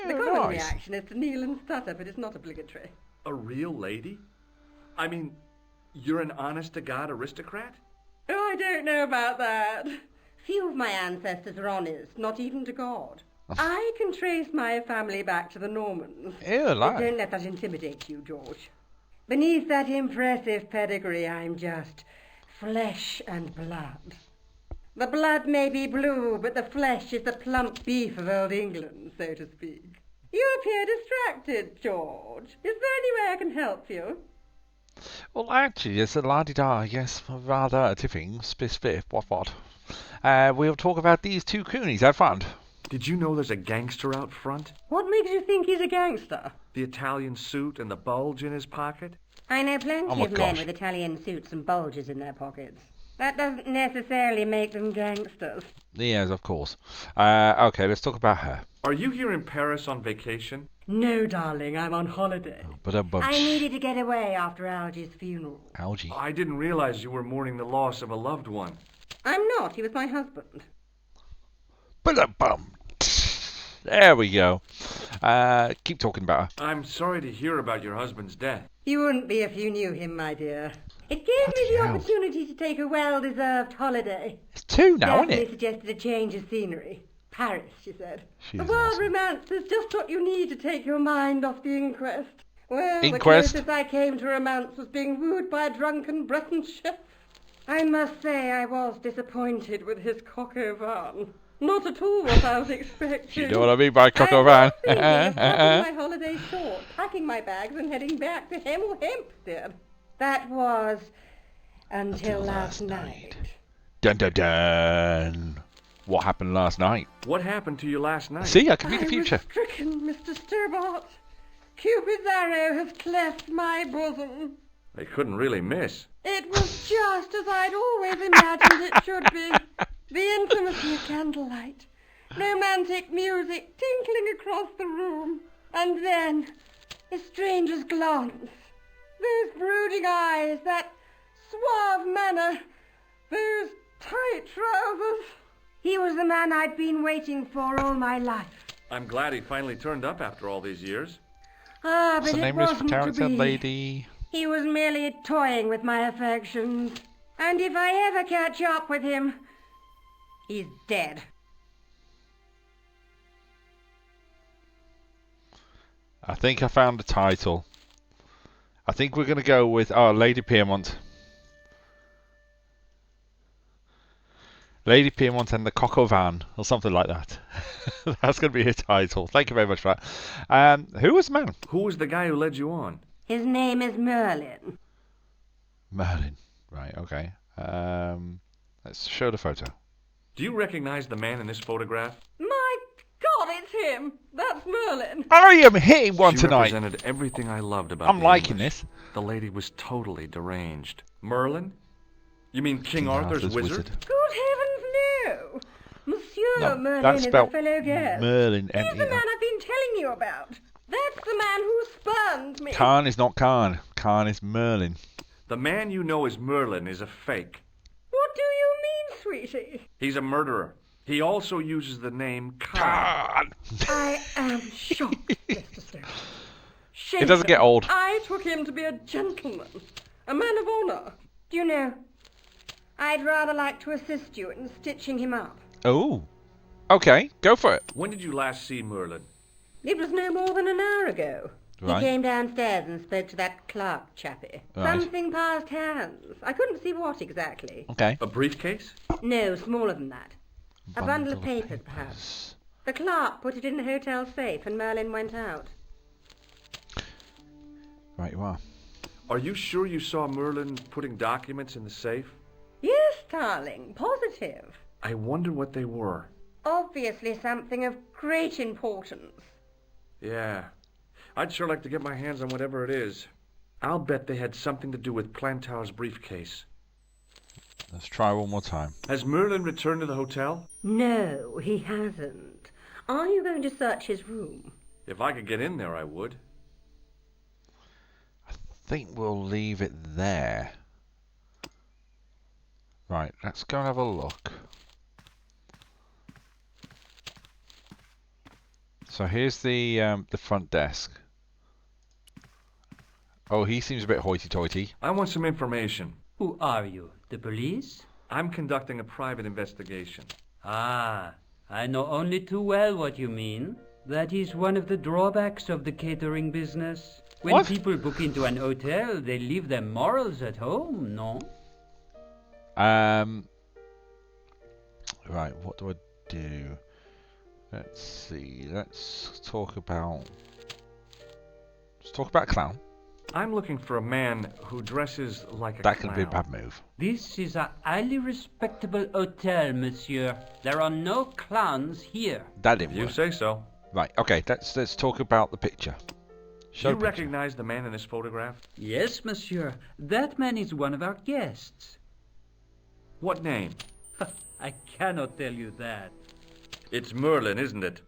The common reaction is to kneel and stutter, but it's not obligatory. A real lady? I mean, you're an honest-to-God aristocrat? Oh, I don't know about that. Few of my ancestors are honest, not even to God. I can trace my family back to the Normans. Ew, But don't let that intimidate you, George. Beneath that impressive pedigree, I'm just flesh and blood. The blood may be blue, but the flesh is the plump beef of old England, so to speak. You appear distracted, George. Is there any way I can help you? Well, actually, it's a la-di-da, yes, rather tipping, spiff, what. We'll talk about these two coonies I found. Did you know there's a gangster out front? What makes you think he's a gangster? The Italian suit and the bulge in his pocket? I know plenty Oh of my men gosh. with Italian suits and bulges in their pockets. That doesn't necessarily make them gangsters. Yes, of course. Okay, let's talk about her. Are you here in Paris on vacation? No, darling, I'm on holiday. But I needed to get away after Algy's funeral. Algy. I didn't realize you were mourning the loss of a loved one. I'm not. He was my husband. Ba-da-bum. There we go. Keep talking about her. I'm sorry to hear about your husband's death. You wouldn't be if you knew him, my dear. It gave me the hell. opportunity to take a well-deserved holiday. It's two now, Daphne isn't it? suggested a change of scenery. Paris, she said. She's The world awesome. romance is just what you need to take your mind off the inquest. Well, Inquest? the closest I came to romance was being wooed by a drunken Breton chef. I must say I was disappointed with his coq au vin. Not at all what I was expecting. You know what I mean by coq au vin? I was thinking of cutting my holiday short, packing my bags and heading back to Hemel Hempstead. That was until last night. Dun dun dun. What happened last night? What happened to you last night? See, I can read the future. I was stricken, Mr. Stobart. Cupid's arrow has cleft my bosom. They couldn't really miss. It was just as I'd always imagined it should be. The intimacy of candlelight, romantic music tinkling across the room, and then a stranger's glance. Those brooding eyes, that suave manner, those tight trousers. He was the man I'd been waiting for all my life. I'm glad he finally turned up after all these years. Ah, What's but the it name of this wasn't to character, be. lady? He was merely toying with my affections. And if I ever catch up with him, he's dead. I think I found the title. I think we're going to go with Lady Piermont. Lady Piermont and the coq au vin, or something like that. That's going to be his title. Thank you very much for that. Who was the man? Who was the guy who led you on? His name is Merlin. Merlin. Right, okay. Let's show the photo. Do you recognize the man in this photograph? My God, it's him! That's Merlin! I am hitting one She tonight. represented everything I loved about I'm the liking English. this. The lady was totally deranged. Merlin? You mean King Arthur's wizard? Good heavens, no! Monsieur No, Merlin that's is a spelled fellow guest. Merlin, He's the M-E-L. man I've been telling you about. That's the man who spurned me. Khan is not Khan. Khan is Merlin. The man you know as Merlin is a fake. What do you mean, sweetie? He's a murderer. He also uses the name Khan. I am shocked, Mr. Stone. It doesn't get old. I took him to be a gentleman, a man of honor. Do you know, I'd rather like to assist you in stitching him up. Oh. Okay, go for it. When did you last see Merlin? It was no more than an hour ago. Right. He came downstairs and spoke to that clerk chappie. Right. Something passed hands. I couldn't see what exactly. Okay. A briefcase? No, smaller than that. A bundle of papers, perhaps. The clerk put it in the hotel safe and Merlin went out. Right, you are. Are you sure you saw Merlin putting documents in the safe? Yes, darling, positive. I wonder what they were. Obviously something of great importance. Yeah. I'd sure like to get my hands on whatever it is. I'll bet they had something to do with Plantow's briefcase. Let's try one more time. Has Merlin returned to the hotel? No, he hasn't. Are you going to search his room? If I could get in there, I would. I think we'll leave it there. Right, let's go and have a look. So here's the front desk. Oh, he seems a bit hoity-toity. I want some information. Who are you? The police? I'm conducting a private investigation. Ah, I know only too well what you mean. That is one of the drawbacks of the catering business. When What? people book into an hotel, they leave their morals at home, no? Right, what do I do? Let's see. Let's talk about clown. I'm looking for a man who dresses like a That clown. could be a bad move. This is a highly respectable hotel, monsieur. There are no clowns here. That didn't You work. say so. Right, okay, let's talk about the picture. Show You the picture. recognize the man in this photograph? Yes, monsieur. That man is one of our guests. What name? I cannot tell you that. It's Merlin, isn't it?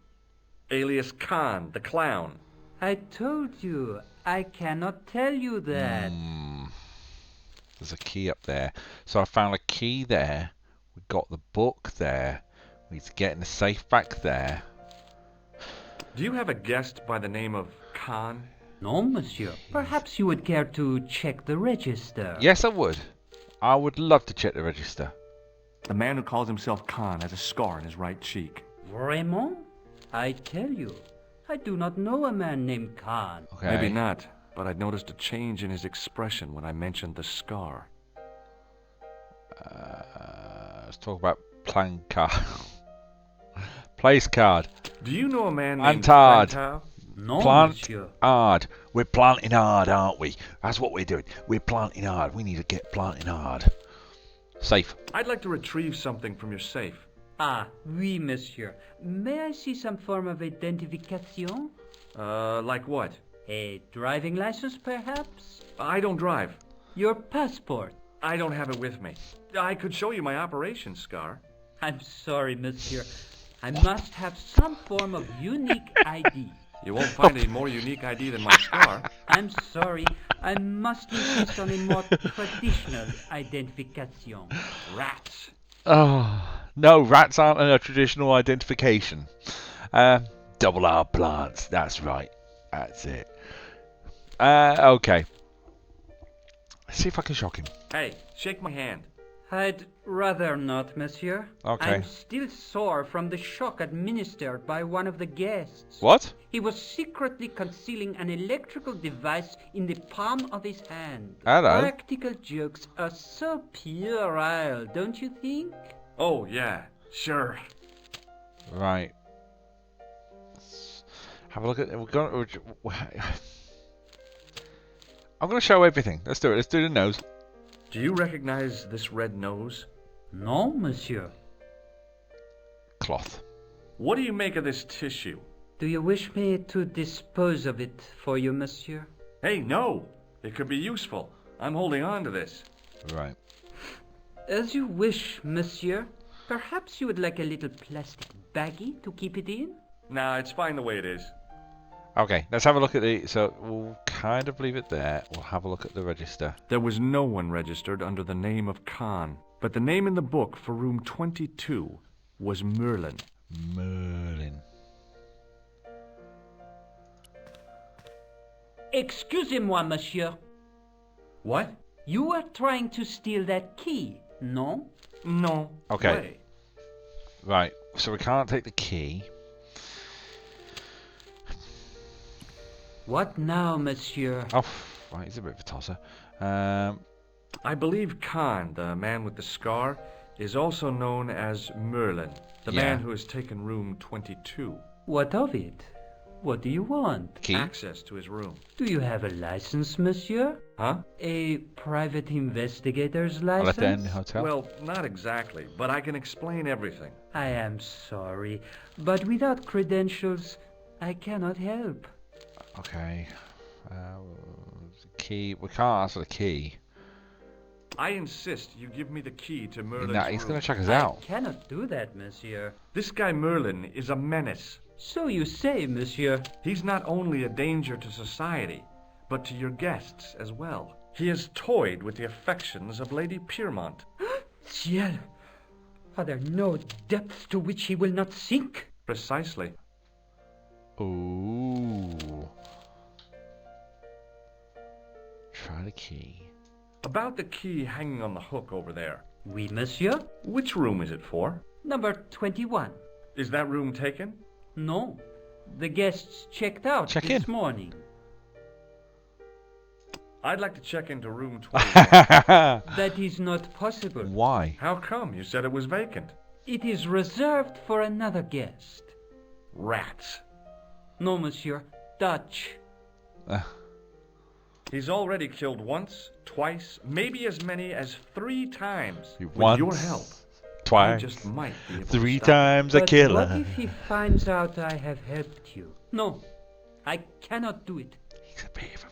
Alias Khan, the clown. I told you, I cannot tell you that. There's a key up there. So I found a key there. We've got the book there. We need to get in the safe back there. Do you have a guest by the name of Khan? No, monsieur. Perhaps you would care to check the register. Yes, I would. I would love to check the register. The man who calls himself Khan has a scar on his right cheek. Vraiment? I tell you, I do not know a man named Khan. Okay. Maybe not, but I'd noticed a change in his expression when I mentioned the scar. Let's talk about plan card. Place card. Do you know a man named Plantard. Plantow? No, Plant monsieur. hard. We're planting hard, aren't we? That's what we're doing. We're planting hard. We need to get planting hard. Safe. I'd like to retrieve something from your safe. Ah, oui, monsieur. May I see some form of identification? Like what? A driving license, perhaps? I don't drive. Your passport? I don't have it with me. I could show you my operation scar. I'm sorry, monsieur. I must have some form of unique ID. You won't find a more unique ID than my scar. I'm sorry. I must insist on a more traditional identification. Rats. Oh, no, rats aren't a traditional identification. Double R plants. That's right. That's it. Okay. Let's see if I can shock him. Hey, shake my hand. I'd rather not, monsieur. Okay. I'm still sore from the shock administered by one of the guests. What? He was secretly concealing an electrical device in the palm of his hand. Hello. Practical jokes are so puerile, don't you think? Oh, yeah, sure. Right. Let's have a look at. I'm going to show everything. Let's do it. Let's do the nose. Do you recognize this red nose? No, monsieur. Cloth. What do you make of this tissue? Do you wish me to dispose of it for you, monsieur? Hey, no! It could be useful. I'm holding on to this. Right. As you wish, monsieur. Perhaps you would like a little plastic baggie to keep it in? Nah, it's fine the way it is. Okay, let's have a look at the. So we'll kind of leave it there. We'll have a look at the register. There was no one registered under the name of Khan, but the name in the book for room 22 was Merlin. Merlin. Excusez-moi, monsieur. What? You are trying to steal that key, no? No. Okay. Way. Right. So we can't take the key. What now, monsieur? Oh, right, he's a bit of a tosser. I believe Khan, the man with the scar, is also known as Merlin, the man who has taken room 22. What of it? What do you want? Key? Access to his room. Do you have a license, monsieur? Huh? A private investigator's I'll let license? in the hotel. Well, not exactly, but I can explain everything. I am sorry, but without credentials, I cannot help. Okay. Key. We can't ask for the key. I insist you give me the key to Merlin's Nah, he's room. going to check us I out. cannot do that, monsieur. This guy Merlin is a menace. So you say, monsieur. He's not only a danger to society, but to your guests as well. He has toyed with the affections of Lady Piermont. Ciel! Are there no depths to which he will not sink? Precisely. Ooh. Try the key. About the key hanging on the hook over there. Oui, monsieur. Which room is it for? Number 21. Is that room taken? No. The guests checked out this morning. I'd like to check into room 21. That is not possible. Why? How come? You said it was vacant. It is reserved for another guest. Rats. No, monsieur. Dutch. He's already killed once, twice, maybe as many as 3 times. With Once, your help. twice, I just might be able 3 to stop times a But killer. what if he finds out I have helped you? No, I cannot do it. He's a bit of a...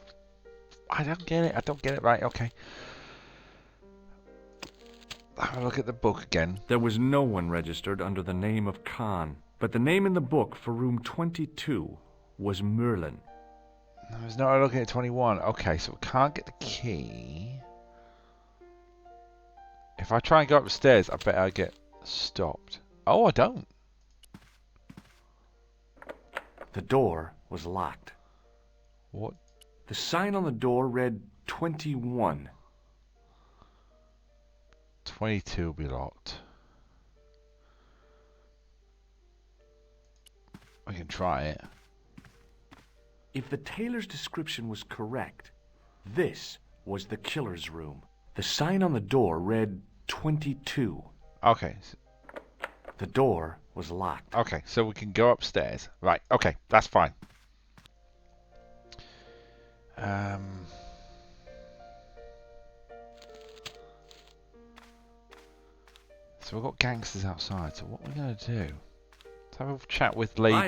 I don't get it. I don't get it. Right, okay. Have a look at the book again. There was no one registered under the name of Khan, but the name in the book for room 22 was Merlin. No, there's no looking at 21. Okay, so we can't get the key. If I try and go upstairs, I bet I get stopped. Oh, I don't. The door was locked. What? The sign on the door read 21. 22 will be locked. We can try it. If the tailor's description was correct, this was the killer's room. The sign on the door read 22. Okay. The door was locked. Okay, so we can go upstairs. Right, okay, that's fine. So we've got gangsters outside, so what are we going to do? Let's have a chat with Lady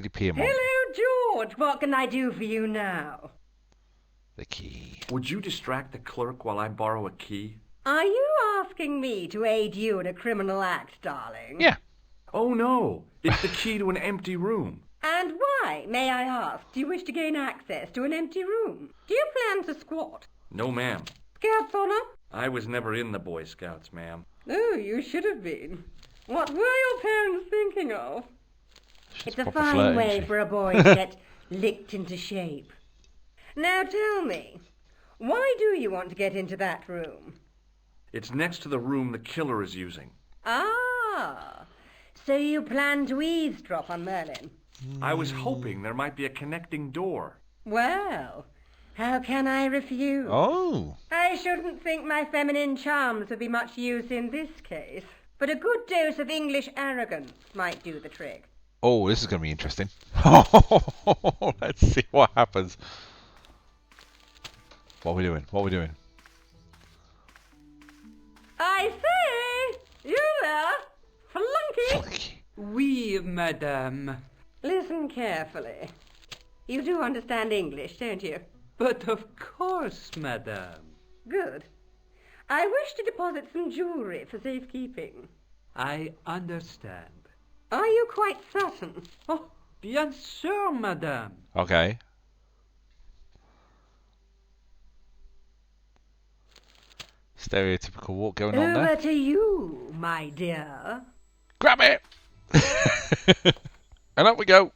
Piermont. Hello, George. What can I do for you now? The key. Would you distract the clerk while I borrow a key? Are you asking me to aid you in a criminal act, darling? Yeah. Oh no, it's the key to an empty room. And why, may I ask, do you wish to gain access to an empty room? Do you plan to squat? No, ma'am. Scouts honor? I was never in the Boy Scouts, ma'am. Oh, you should have been. What were your parents thinking of? It's a fine way for a boy to get licked into shape. Now tell me, why do you want to get into that room? It's next to the room the killer is using. Ah, so you plan to eavesdrop on Merlin? I was hoping there might be a connecting door. Well, how can I refuse? Oh. I shouldn't think my feminine charms would be much use in this case, but a good dose of English arrogance might do the trick. Oh, this is going to be interesting. Let's see what happens. What are we doing? What are we doing? I say! You there? Flunky! Oui, madame. Listen carefully. You do understand English, don't you? But of course, madame. Good. I wish to deposit some jewellery for safekeeping. I understand. Are you quite certain? Oh, bien sûr, madame. Okay. Stereotypical walk going on there. Over to you, my dear. Grab it! And up we go.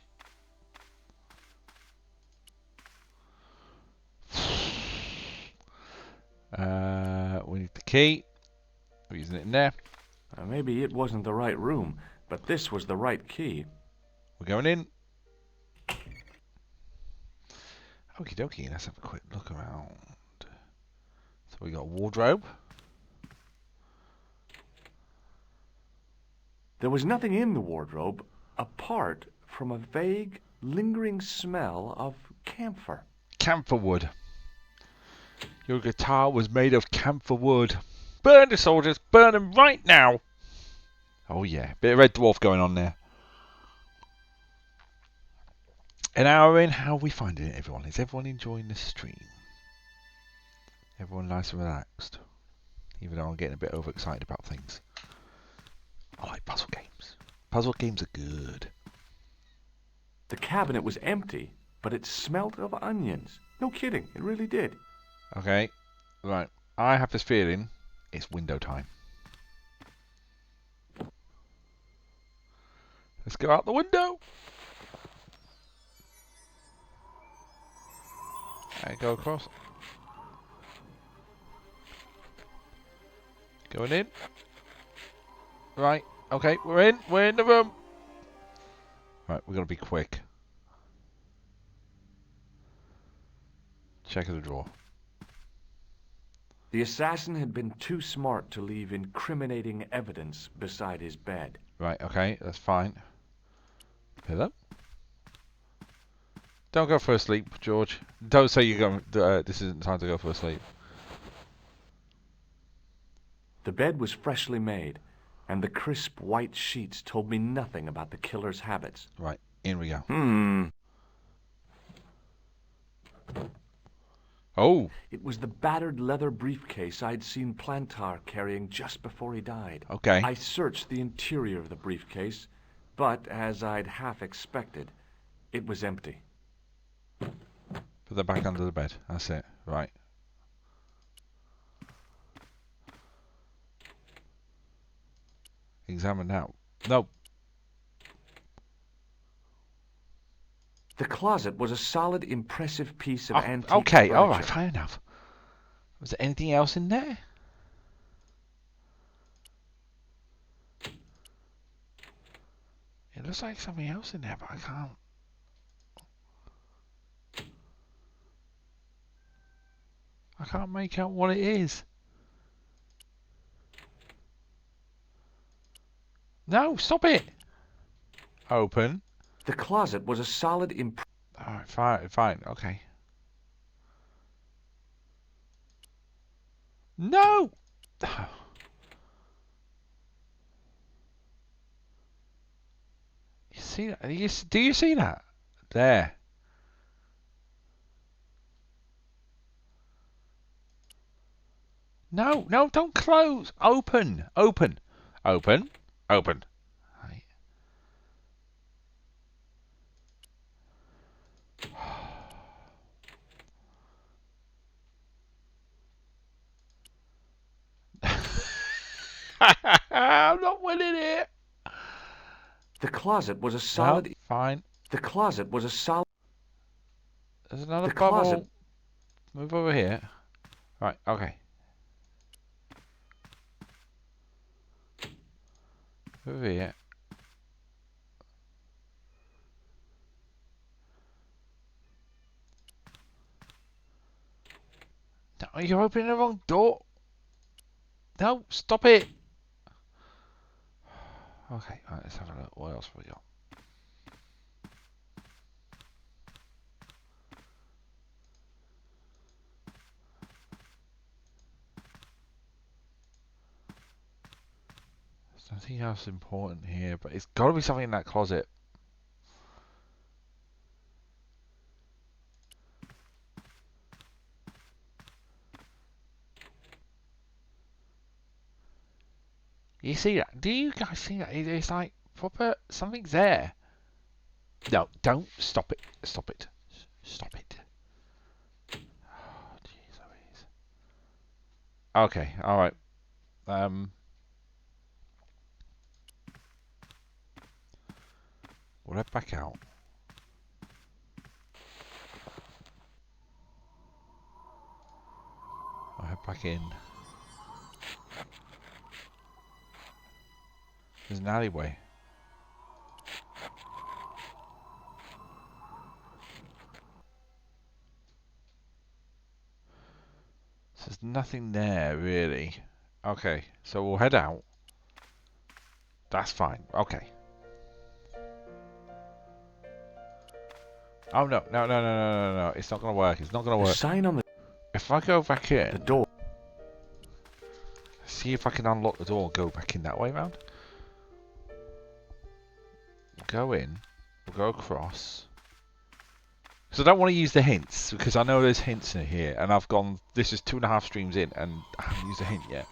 We need the key. We're using it in there. Maybe it wasn't the right room, but this was the right key. We're going in. Okie dokie, let's have a quick look around. So we got a wardrobe. There was nothing in the wardrobe apart from a vague, lingering smell of camphor. Camphor wood. Your guitar was made of camphor wood. Burn the soldiers, burn them right now. Oh yeah, bit of Red Dwarf going on there. An hour in, how are we finding it, everyone? Is everyone enjoying the stream? Everyone nice and relaxed? Even though I'm getting a bit overexcited about things. I like puzzle games. Puzzle games are good. The cabinet was empty, but it smelt of onions. No kidding, it really did. Okay, right. I have this feeling it's window time. Let's go out the window. And go across. Going in. Right, okay, we're in. We're in the room. Right, we're going to be quick. Check the drawer. The assassin had been too smart to leave incriminating evidence beside his bed. Right, okay, that's fine. Pillow? Don't go for a sleep, George. Don't say you're going. This isn't time to go for a sleep. The bed was freshly made, and the crisp white sheets told me nothing about the killer's habits. Right, in we go. Oh! It was the battered leather briefcase I'd seen Plantar carrying just before he died. Okay. I searched the interior of the briefcase, but as I'd half expected, it was empty. Put that back under the bed. That's it. Right. Examine now. No. The closet was a solid, impressive piece of antique okay, furniture. alright, fine enough. Was there anything else in there? It looks like something else in there, but I can't. I can't make out what it is. No, stop it! Open. The closet was a solid Alright, fine, okay. No! You see that? Do you see that? There. No, no, don't close. Open, open, open, open. Right. I'm not winning it. The closet was a solid... No, fine. The closet was a solid... There's another the bubble. closet... Move over here. Right, okay. Over here. No, you're opening the wrong door. No, stop it. Okay, right, let's have a look. What else have we got? There's nothing else important here, but it's got to be something in that closet. You see that? Do you guys see that? It's like proper. Something's there. No, don't stop it. Stop it. Stop it. Oh, jeez Louise. Okay, all right. We'll head back out. I'll head back in. There's an alleyway. There's nothing there, really. Okay, so we'll head out. That's fine. Okay. Oh, no. No, no, no, no, no, no. It's not going to work. It's not going to work. Sign on the... If I go back in... The door. See if I can unlock the door and go back in that way round. Go in. We'll go across. So I don't want to use the hints, because I know there's hints in here, and I've gone... This is 2.5 streams in, and I haven't used a hint yet.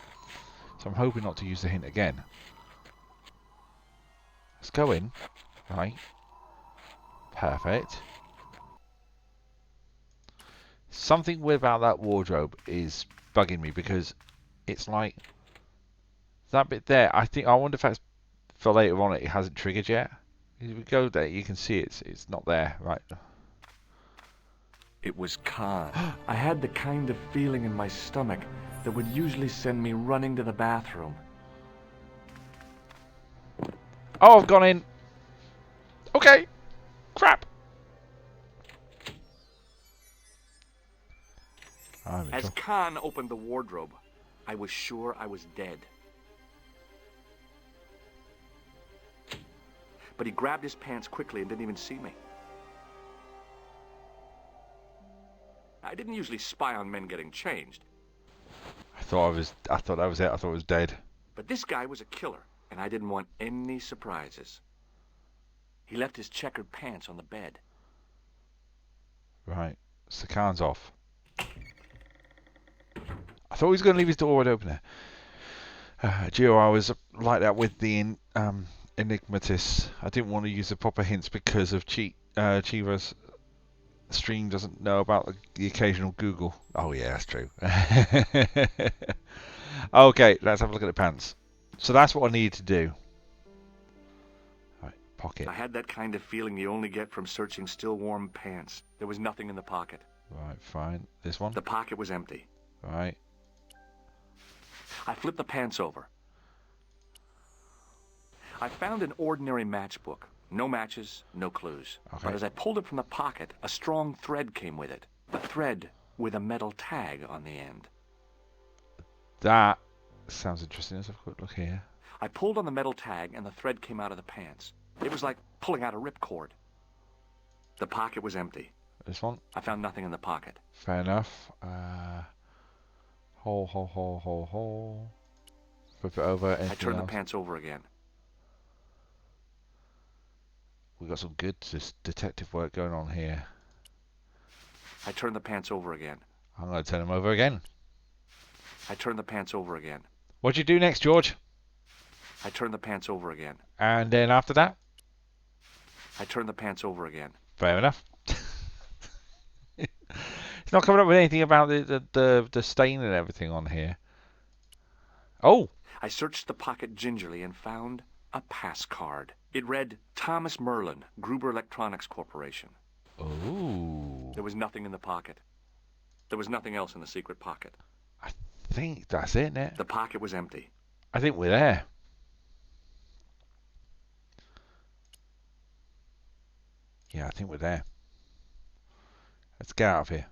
So I'm hoping not to use the hint again. Let's go in. Right. Perfect. Something weird about that wardrobe is bugging me, because it's like... That bit there, I wonder if that's for later on, it hasn't triggered yet. If we go there, you can see it's not there, right? It was Khan. I had the kind of feeling in my stomach that would usually send me running to the bathroom. Oh, I've gone in. Okay. Crap. As Khan opened the wardrobe, I was sure I was dead. But he grabbed his pants quickly and didn't even see me. I didn't usually spy on men getting changed. I thought that was it. I thought it was dead. But this guy was a killer, and I didn't want any surprises. He left his checkered pants on the bed. Right. So the Khan's off. I thought he was going to leave his door wide open there. Gio, I was like that with the Enigmatis. I didn't want to use the proper hints because of Chiva's stream doesn't know about the occasional Google. Oh yeah, that's true. Okay, let's have a look at the pants. So that's what I need to do. Right, pocket. I had that kind of feeling you only get from searching still warm pants. There was nothing in the pocket. Right, fine. This one? The pocket was empty. Right. I flipped the pants over. I found an ordinary matchbook. No matches, no clues. Okay. But as I pulled it from the pocket, a strong thread came with it. A thread with a metal tag on the end. That sounds interesting. Let's have a quick look here. I pulled on the metal tag and the thread came out of the pants. It was like pulling out a ripcord. The pocket was empty. This one? I found nothing in the pocket. Fair enough. Hole. Flip it over. I turned the pants over again. We've got some good detective work going on here. I turned the pants over again. I'm going to turn them over again. I turned the pants over again. What'd you do next, George? I turned the pants over again. And then after that? I turned the pants over again. Fair enough. It's not coming up with anything about the stain and everything on here. Oh! I searched the pocket gingerly and found a pass card. It read, Thomas Merlin, Gruber Electronics Corporation. Oh. There was nothing in the pocket. There was nothing else in the secret pocket. I think that's it, isn't it? The pocket was empty. I think we're there. Yeah, I think we're there. Let's get out of here.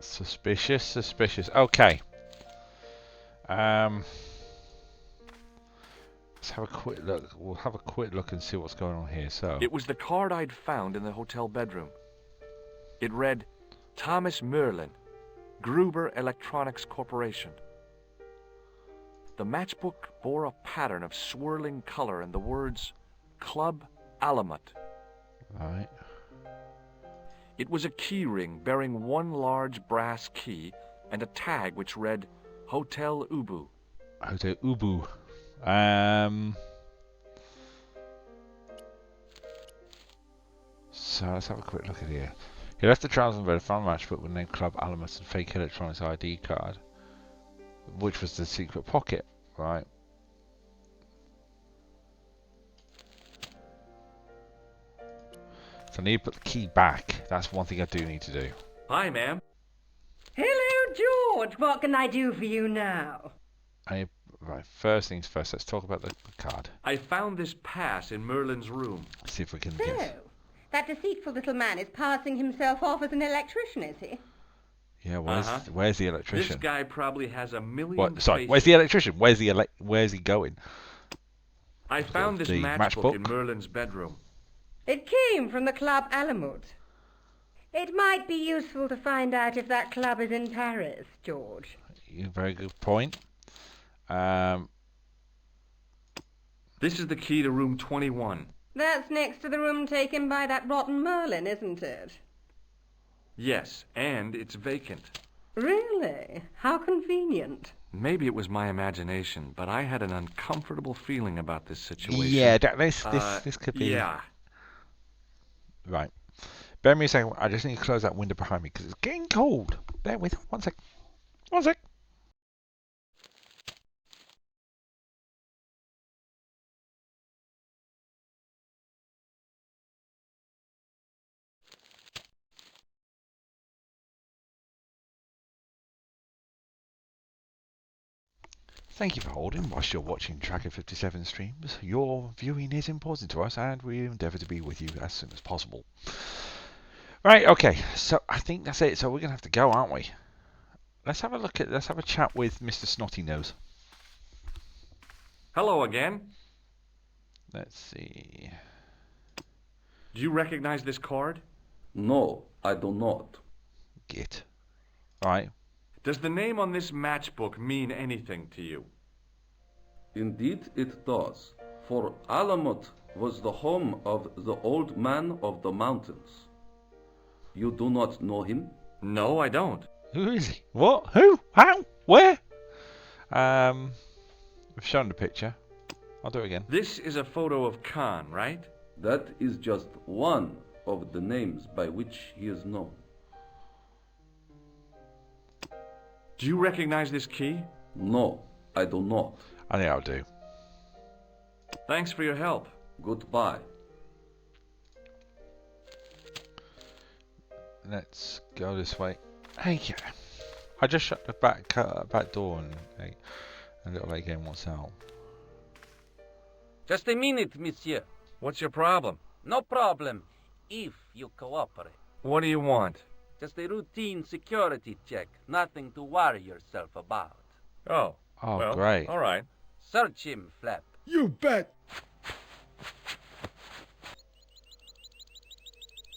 Suspicious. Okay. Let's have a quick look. We'll have a quick look and see what's going on here. So it was the card I'd found in the hotel bedroom. It read, Thomas Merlin, Gruber Electronics Corporation. The matchbook bore a pattern of swirling color and the words, Club Alamut. Right. It was a key ring bearing one large brass key and a tag which read Hotel Ubu. Hotel Ubu. So let's have a quick look at here. He left the trousers and found a matchbook with the name Club Alamus and fake electronics ID card, which was the secret pocket, right? So I need to put the key back. That's one thing I do need to do. Hi, ma'am. Hello, George. What can I do for you now? Right, first things first, let's talk about the card. I found this pass in Merlin's room. See if we can So, get... that deceitful little man is passing himself off as an electrician, is he? Yeah, where's the electrician? This guy probably has a million What? Sorry, faces. where's the electrician? Where's he going? I found this matchbook in Merlin's bedroom. It came from the Club Alamut. It might be useful to find out if that club is in Paris, George. Very good point. This is the key to room 21. That's next to the room taken by that rotten Merlin, isn't it? Yes, and it's vacant. Really? How convenient. Maybe it was my imagination, but I had an uncomfortable feeling about this situation. Yeah, this could be... Yeah. Right. Bear me a second. I just need to close that window behind me because it's getting cold. Bear with. One sec. One sec. Thank you for holding whilst you're watching Tracker 57 streams. Your viewing is important to us and we endeavour to be with you as soon as possible. Right, okay, so I think that's it. So we're going to have to go, aren't we? Let's have a chat with Mr. Snotty Nose. Hello again. Let's see. Do you recognize this card? No, I do not. Git. Right. Does the name on this matchbook mean anything to you? Indeed it does, for Alamut was the home of the old man of the mountains. You do not know him? No, I don't. Who is he? What? Who? How? Where? We've shown the picture. I'll do it again. This is a photo of Khan, right? That is just one of the names by which he is known. Do you recognize this key? No, I do not. I think I'll do. Thanks for your help. Goodbye. Let's go this way. Hey, I just shut the back door and a little late game wants out. Just a minute, monsieur. What's your problem? No problem, if you cooperate. What do you want? Just a routine security check. Nothing to worry yourself about. Oh. Oh, well, great. All right. Search him, Flap. You bet.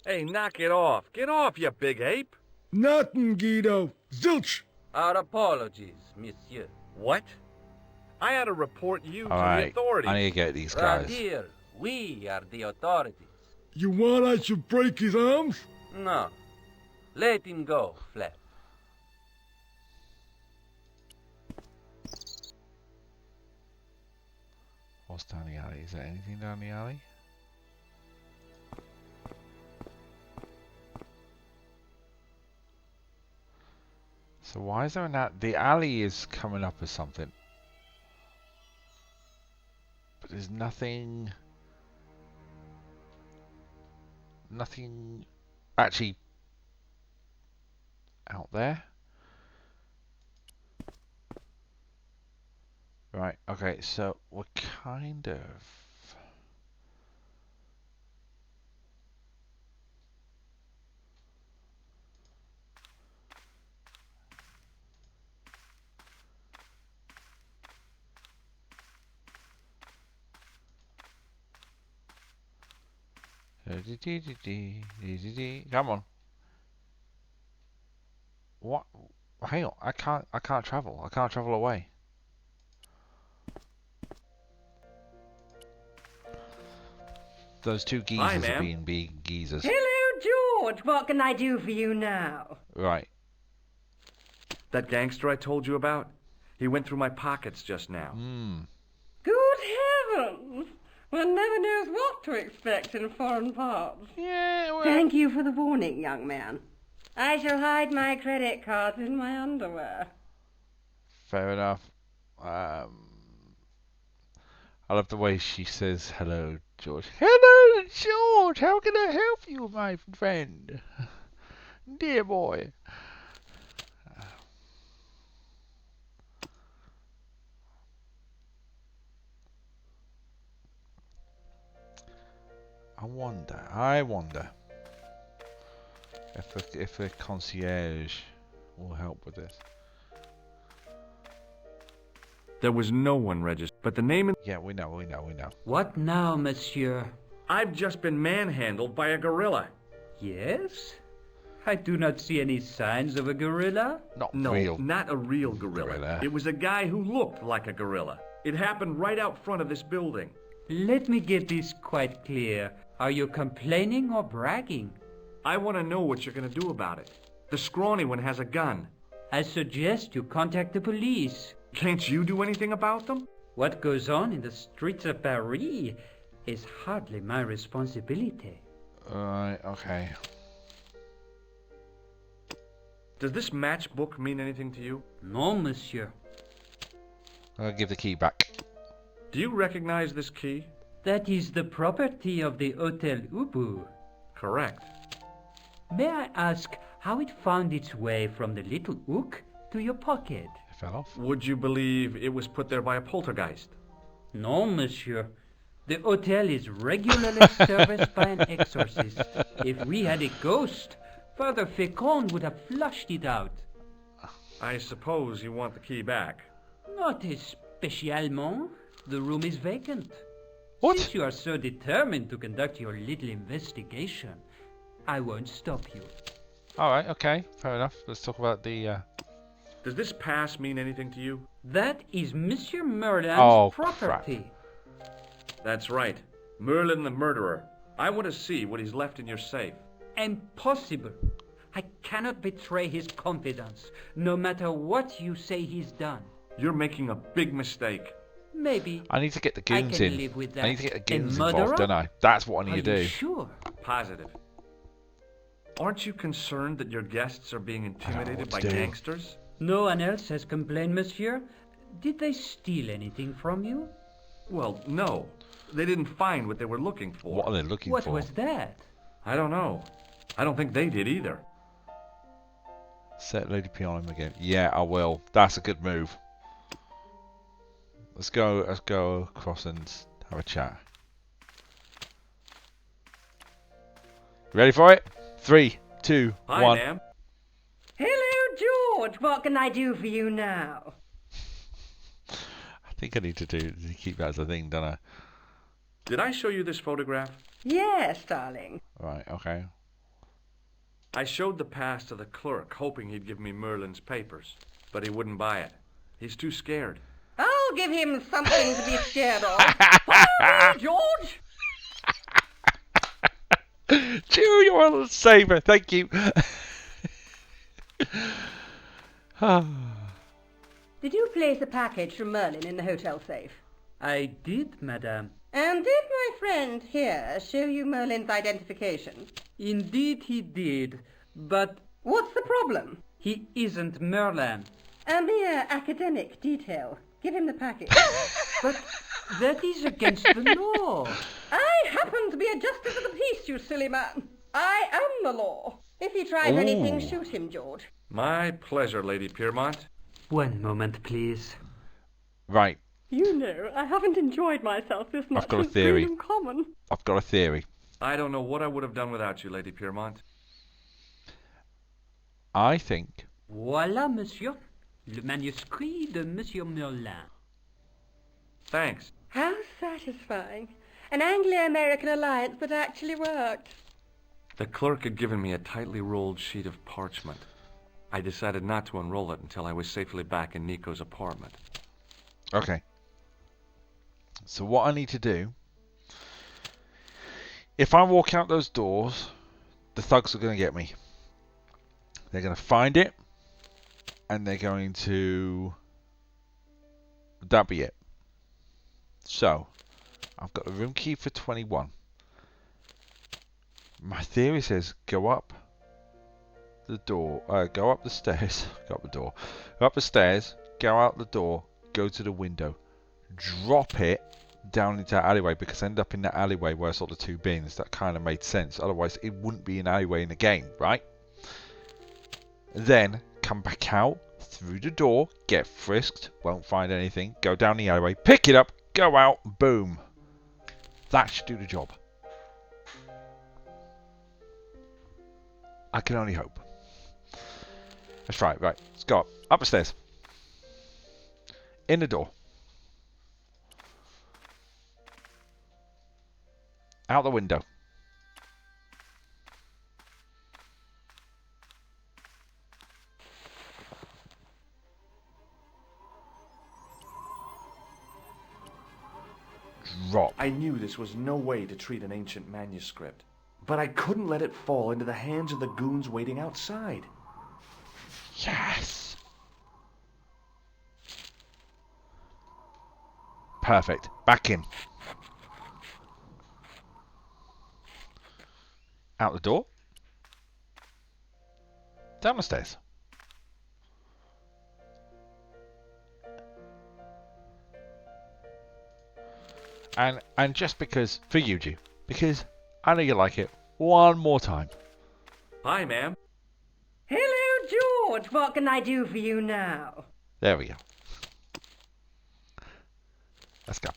Hey, knock it off. Get off, you big ape. Nothing, Guido. Zilch. Our apologies, monsieur. What? I had to report you to All the right. authorities. I need to get these Right guys. here, we are the authorities. You want I should break his arms? No. Let him go, Flap. What's down the alley? Is there anything down the alley? So why is there an alley? The alley is coming up as something. But there's nothing... Nothing actually out there. Right, okay, so we're kind of... Come on. What? Hang on, I can't travel. I can't travel away. Those two geezers are being big geezers. Hello, George. What can I do for you now? Right. That gangster I told you about? He went through my pockets just now. Good heavens! One never knows what to expect in foreign parts. Yeah, well... Thank you for the warning, young man. I shall hide my credit cards in my underwear. Fair enough. I love the way she says hello George. Hello, George. How can I help you, my friend? Dear boy. I wonder if the concierge will help with this. There was no one registered, but the name... Yeah, we know. What now, monsieur? I've just been manhandled by a gorilla. Yes? I do not see any signs of a gorilla. No, not a real gorilla. It was a guy who looked like a gorilla. It happened right out front of this building. Let me get this quite clear. Are you complaining or bragging? I want to know what you're going to do about it. The scrawny one has a gun. I suggest you contact the police. Can't you do anything about them? What goes on in the streets of Paris is hardly my responsibility. Right, okay. Does this matchbook mean anything to you? No, monsieur. I'll give the key back. Do you recognize this key? That is the property of the Hotel Ubu. Correct. May I ask how it found its way from the little hook to your pocket? It fell off. Would you believe it was put there by a poltergeist? No, monsieur. The hotel is regularly serviced by an exorcist. If we had a ghost, Father Fécond would have flushed it out. I suppose you want the key back. Not especiellement. The room is vacant. What? Since you are so determined to conduct your little investigation, I won't stop you. Alright, okay. Fair enough. Let's talk about the... Does this pass mean anything to you? That is Monsieur Merlin's property. Crap. That's right. Merlin the murderer. I want to see what he's left in your safe. Impossible. I cannot betray his confidence, no matter what you say he's done. You're making a big mistake. Maybe. I need to get the goons in. Live with that. I need to get the goons murderer? involved, don't I? That's what I need to do. Sure? Positive. Aren't you concerned that your guests are being intimidated by gangsters? No one else has complained, monsieur. Did they steal anything from you? Well, no. They didn't find what they were looking for. What are they looking for? for? What was that? I don't know. I don't think they did either. Set Lady P on him again. Yeah, I will. That's a good move. Let's go across and have a chat. Ready for it? 3, 2, Hi, 1. ma'am. Hello, George. What can I do for you now? I think I need to keep that as a thing, don't I? Did I show you this photograph? Yes, darling. Right, okay. I showed the pass to the clerk, hoping he'd give me Merlin's papers, but he wouldn't buy it. He's too scared. I'll give him something to be scared of. Hi, George! Chew, you're a saver. Thank you. Did you place a package from Merlin in the hotel safe? I did, madame. And did my friend here show you Merlin's identification? Indeed he did, but... What's the problem? He isn't Merlin. A mere academic detail. Give him the package. But that is against the law. I happen to be a justice of the peace, you silly man. I am the law. If he tries anything, shoot him, George. My pleasure, Lady Piermont. One moment, please. Right. You know, I haven't enjoyed myself this much. I've got a theory. Common. I've got a theory. I don't know what I would have done without you, Lady Piermont. I think... Voilà, monsieur. Le manuscrit de Monsieur Merlin. Thanks. How satisfying. An Anglo-American alliance that actually worked. The clerk had given me a tightly rolled sheet of parchment. I decided not to unroll it until I was safely back in Nico's apartment. Okay. So what I need to do... If I walk out those doors, the thugs are going to get me. They're going to find it. And they're going to... That'll be it. So, I've got the room key for 21. My theory says go up the door, go up the stairs, go up the door, go up the stairs, go out the door, go to the window, drop it, down into that alleyway, because I ended up in that alleyway where I saw the two bins. That kind of made sense. Otherwise, it wouldn't be an alleyway in the game, right? Then come back out through the door, get frisked, won't find anything, go down the alleyway, pick it up, go out, boom. That should do the job. I can only hope. Let's try it. Right, let's go up the stairs. In the door. Out the window. Drop. I knew this was no way to treat an ancient manuscript, but I couldn't let it fall into the hands of the goons waiting outside. Yes! Perfect. Back in. Out the door. Down the stairs. And just because, for you, G, because I know you like it, one more time. Hi, ma'am. Hello, George. What can I do for you now? There we go. Let's go.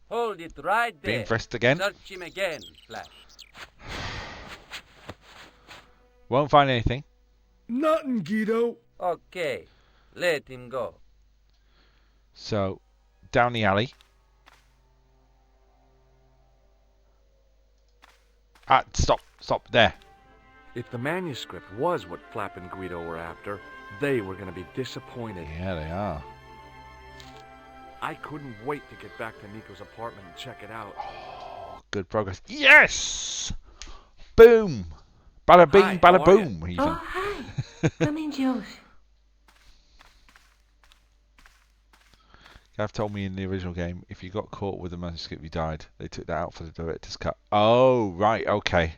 Hold it right there. Being frisked again. Search him again, Flash. Won't find anything. Nothing, Guido. Okay, let him go. So, down the alley. Ah, stop there. If the manuscript was what Flap and Guido were after, they were going to be disappointed. Yeah, they are. I couldn't wait to get back to Nico's apartment and check it out. Oh, good progress. Yes! Boom! Bada bing, Hi, bada how are you? boom. Oh, hi. Come in, George. Gav told me in the original game, if you got caught with the manuscript, you died. They took that out for the director's cut. Oh, right, okay.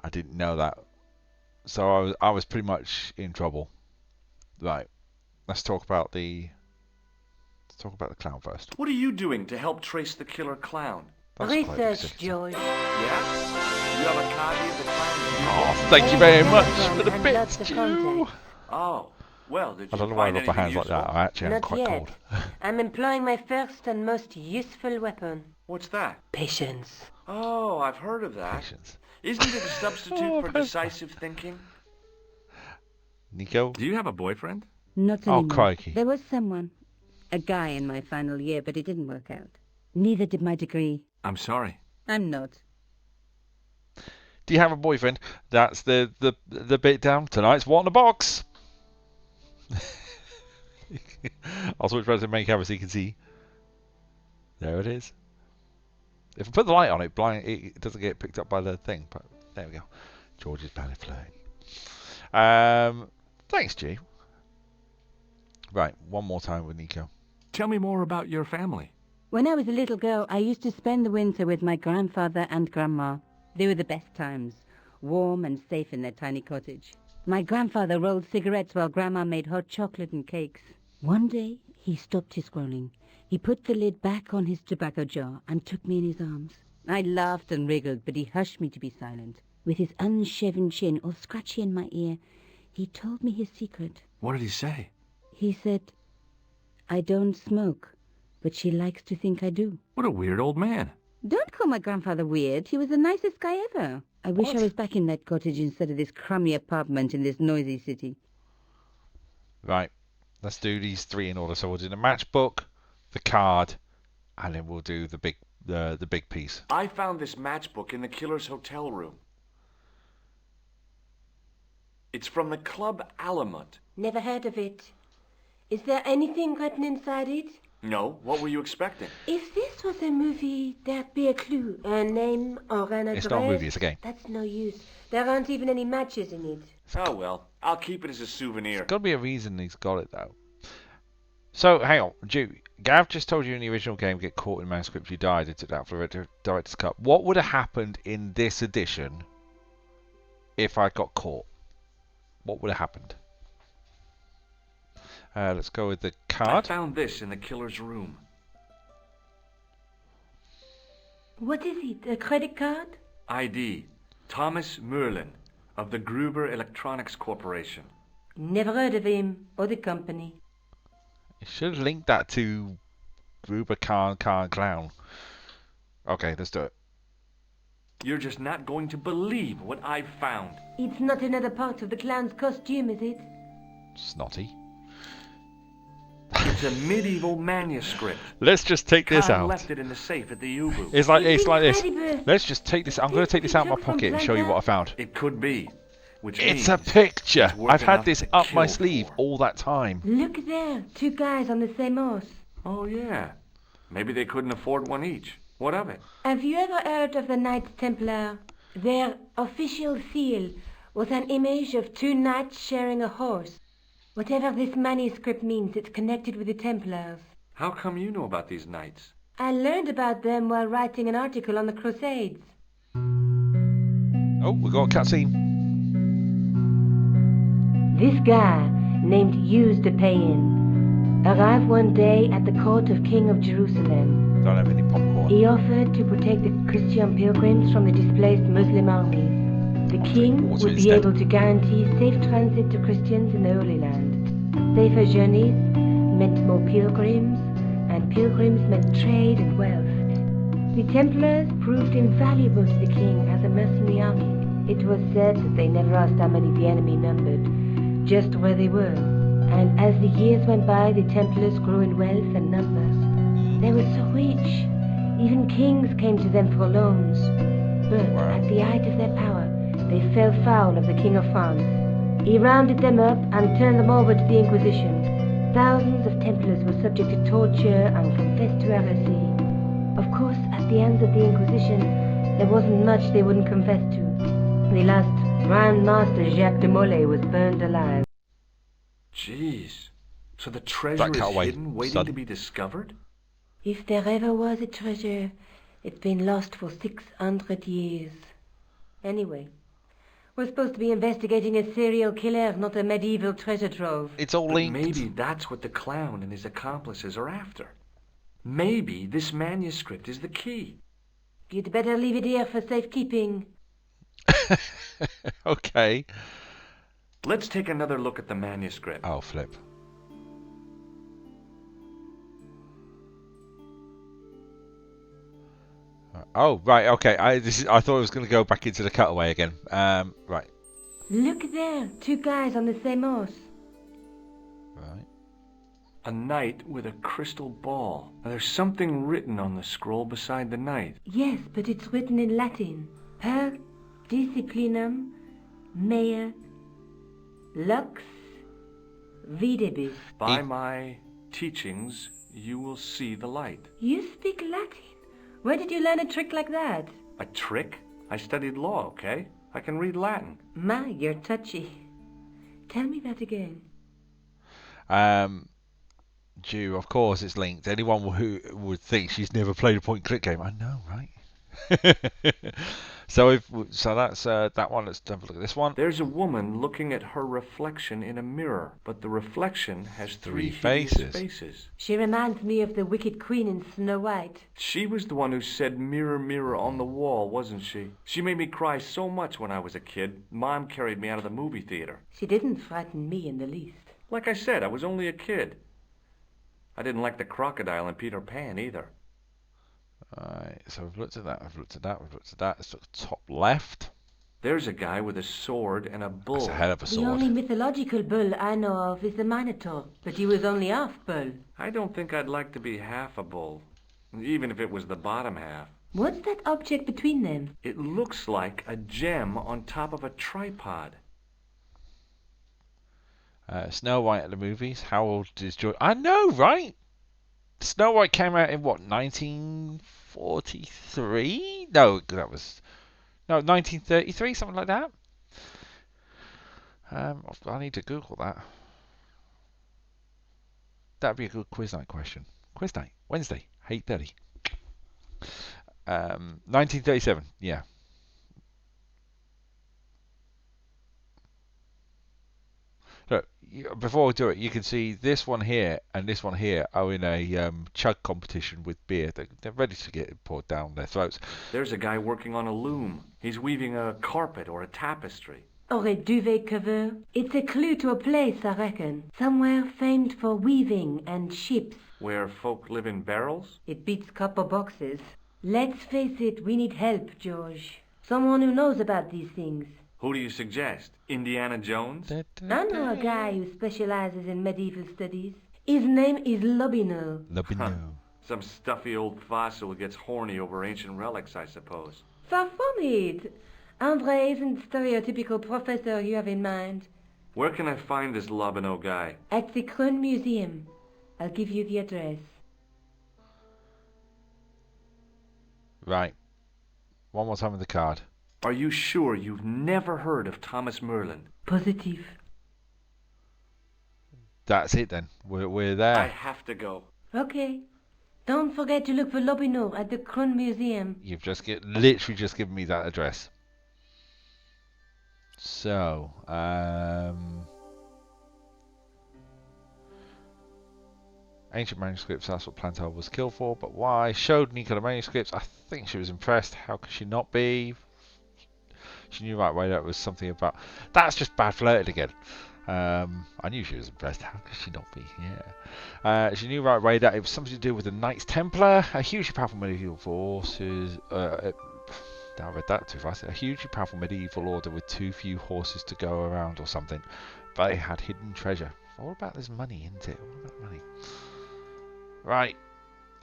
I didn't know that. So I was pretty much in trouble. Right. Let's talk about the clown first. What are you doing to help trace the killer clown? That's quite Research, specific. George. Yeah? You have a copy of the clown's Oh, thank you very much for the And bits, lots of Stu. contacts. Oh, well, did I you don't know why I find rub my anything hands like useful? that. I actually am Not quite yet. cold. I'm employing my first and most useful weapon. What's that? Patience. Oh, I've heard of that. Patience. Isn't it a substitute Oh, for I've heard decisive thinking? Nico? Do you have a boyfriend? Not Oh, anymore. crikey. There was someone. A guy in my final year, but it didn't work out. Neither did my degree. I'm sorry. I'm not. Do you have a boyfriend? That's the bit down. Tonight's What in the Box. I'll switch back to the main camera so you can see. There it is. If I put the light on it, it doesn't get picked up by the thing. But there we go. George's belly flame. Thanks, G. Right, one more time with Nico. Tell me more about your family. When I was a little girl, I used to spend the winter with my grandfather and grandma. They were the best times, warm and safe in their tiny cottage. My grandfather rolled cigarettes while grandma made hot chocolate and cakes. One day, he stopped his scrolling. He put the lid back on his tobacco jar and took me in his arms. I laughed and wriggled, but he hushed me to be silent. With his unshaven chin all scratchy in my ear, he told me his secret. What did he say? He said, I don't smoke, but she likes to think I do. What a weird old man. Don't call my grandfather weird. He was the nicest guy ever. I wish I was back in that cottage instead of this crummy apartment in this noisy city. Right, let's do these three in order. So we'll do the matchbook, the card, and then we'll do the big piece. I found this matchbook in the killer's hotel room. It's from the Club Alamut. Never heard of it. Is there anything written inside it? No, what were you expecting? If this was a movie, there'd be a clue, a name or an address. It's not a movie, it's a game. That's no use. There aren't even any matches in it. Oh well, I'll keep it as a souvenir. There's got to be a reason he's got it though. So hang on, Gav just told you in the original game, get caught in manuscript, you died. It took that for the director's cut. What would have happened in this edition if I got caught? What would have happened? Let's go with the I card. found this in the killer's room. What is it? A credit card? ID, Thomas Merlin, of the Gruber Electronics Corporation. Never heard of him or the company. You should have linked that to Gruber Clown. Okay, let's do it. You're just not going to believe what I've found. It's not another part of the clown's costume, is it? Snotty. It's a medieval manuscript. Let's just take this Khan out. left it in the safe at the U-boot. It's like this. incredible. Let's just take this. I'm going to take this out of my pocket and show you what I found. It could be. Which It's means a picture. it's worth I've had enough this to up my kill sleeve for. all that time. Look there, 2 guys on the same horse. Oh, yeah. Maybe they couldn't afford one each. What of it? Have you ever heard of the Knights Templar? Their official seal was an image of 2 knights sharing a horse. Whatever this manuscript means, it's connected with the Templars. How come you know about these knights? I learned about them while writing an article on the Crusades. Oh, we got a cutscene. This guy, named Hughes de Payen, arrived one day at the court of King of Jerusalem. Don't have any popcorn. He offered to protect the Christian pilgrims from the displaced Muslim armies. The king water would be instead. able to guarantee safe transit to Christians in the Holy Land. Safer journeys meant more pilgrims, and pilgrims meant trade and wealth. The Templars proved invaluable to the king as a mercenary army. It was said that they never asked how many the enemy numbered, just where they were. And as the years went by, the Templars grew in wealth and numbers. They were so rich, even kings came to them for loans. But at the height of their power, they fell foul of the King of France. He rounded them up and turned them over to the Inquisition. Thousands of Templars were subject to torture and confessed to heresy. Of course, at the hands of the Inquisition, there wasn't much they wouldn't confess to. The last Grand Master Jacques de Molay was burned alive. Jeez. So the treasure is hidden, waiting to be discovered? If there ever was a treasure, it's been lost for 600 years. Anyway, we're supposed to be investigating a serial killer, not a medieval treasure trove. It's all But linked. maybe that's what the clown and his accomplices are after. Maybe this manuscript is the key. You'd better leave it here for safekeeping. Okay. Let's take another look at the manuscript. Oh, flip. Oh, right, okay. I thought it was going to go back into the cutaway again. Right. Look there, 2 guys on the same horse. Right. A knight with a crystal ball. Now, there's something written on the scroll beside the knight. Yes, but it's written in Latin. Per disciplinam mea lux videbis. By my teachings, you will see the light. You speak Latin? Where did you learn a trick like that? A trick? I studied law, okay? I can read Latin. My, you're touchy. Tell me that again. Jew, of course it's linked. Anyone who would think she's never played a point-and-click game, I know, right? So that's that one. Let's have a look at this one. There's a woman looking at her reflection in a mirror, but the reflection has 3 faces. faces. She reminds me of the wicked queen in Snow White. She was the one who said mirror, mirror on the wall, wasn't she? She made me cry so much when I was a kid. Mom carried me out of the movie theater. She didn't frighten me in the least. Like I said, I was only a kid. I didn't like the crocodile in Peter Pan either. Alright, so we've looked at that, we've looked at that, we've looked at that. It's top left. There's a guy with a sword and a bull. That's a hell of a The sword. only mythological bull I know of is the Minotaur, but he was only half bull. I don't think I'd like to be half a bull, even if it was the bottom half. What's that object between them? It looks like a gem on top of a tripod. Snow White at the movies. How old is George? I know, right? Snow White came out in what, 1943? No, that was 1933, something like that. I need to Google that. That'd be a good quiz night question. Quiz night, Wednesday, 8:30. 1937. Yeah. Look, before we do it, you can see this one here and this one here are in a chug competition with beer. They're ready to get it poured down their throats. There's a guy working on a loom. He's weaving a carpet or a tapestry. Or a duvet cover. It's a clue to a place, I reckon. Somewhere famed for weaving and ships. Where folk live in barrels? It beats copper boxes. Let's face it, we need help, George. Someone who knows about these things. Who do you suggest? Indiana Jones? I know a guy who specializes in medieval studies. His name is Lobineau. Lobineau. Some stuffy old fossil who gets horny over ancient relics, I suppose. Far from it. Andre isn't the stereotypical professor you have in mind. Where can I find this Lobineau guy? At the Krön Museum. I'll give you the address. Right. One more time with the card. Are you sure you've never heard of Thomas Merlin? Positive. That's it then. We're there. I have to go. Okay. Don't forget to look for Lobineau at the Krön Museum. You've literally just given me that address. So, ancient manuscripts, that's what Plantar was killed for, but why? Showed Nico the manuscripts. I think she was impressed. How could she not be? She knew right away that was something about... That's just bad flirting again. I knew she was impressed. How could she not be? Yeah. She knew right away that it was something to do with the Knights Templar, a hugely powerful medieval force. I read that too fast. A hugely powerful medieval order with too few horses to go around or something. But it had hidden treasure. All about this money, isn't it? All about money. Right.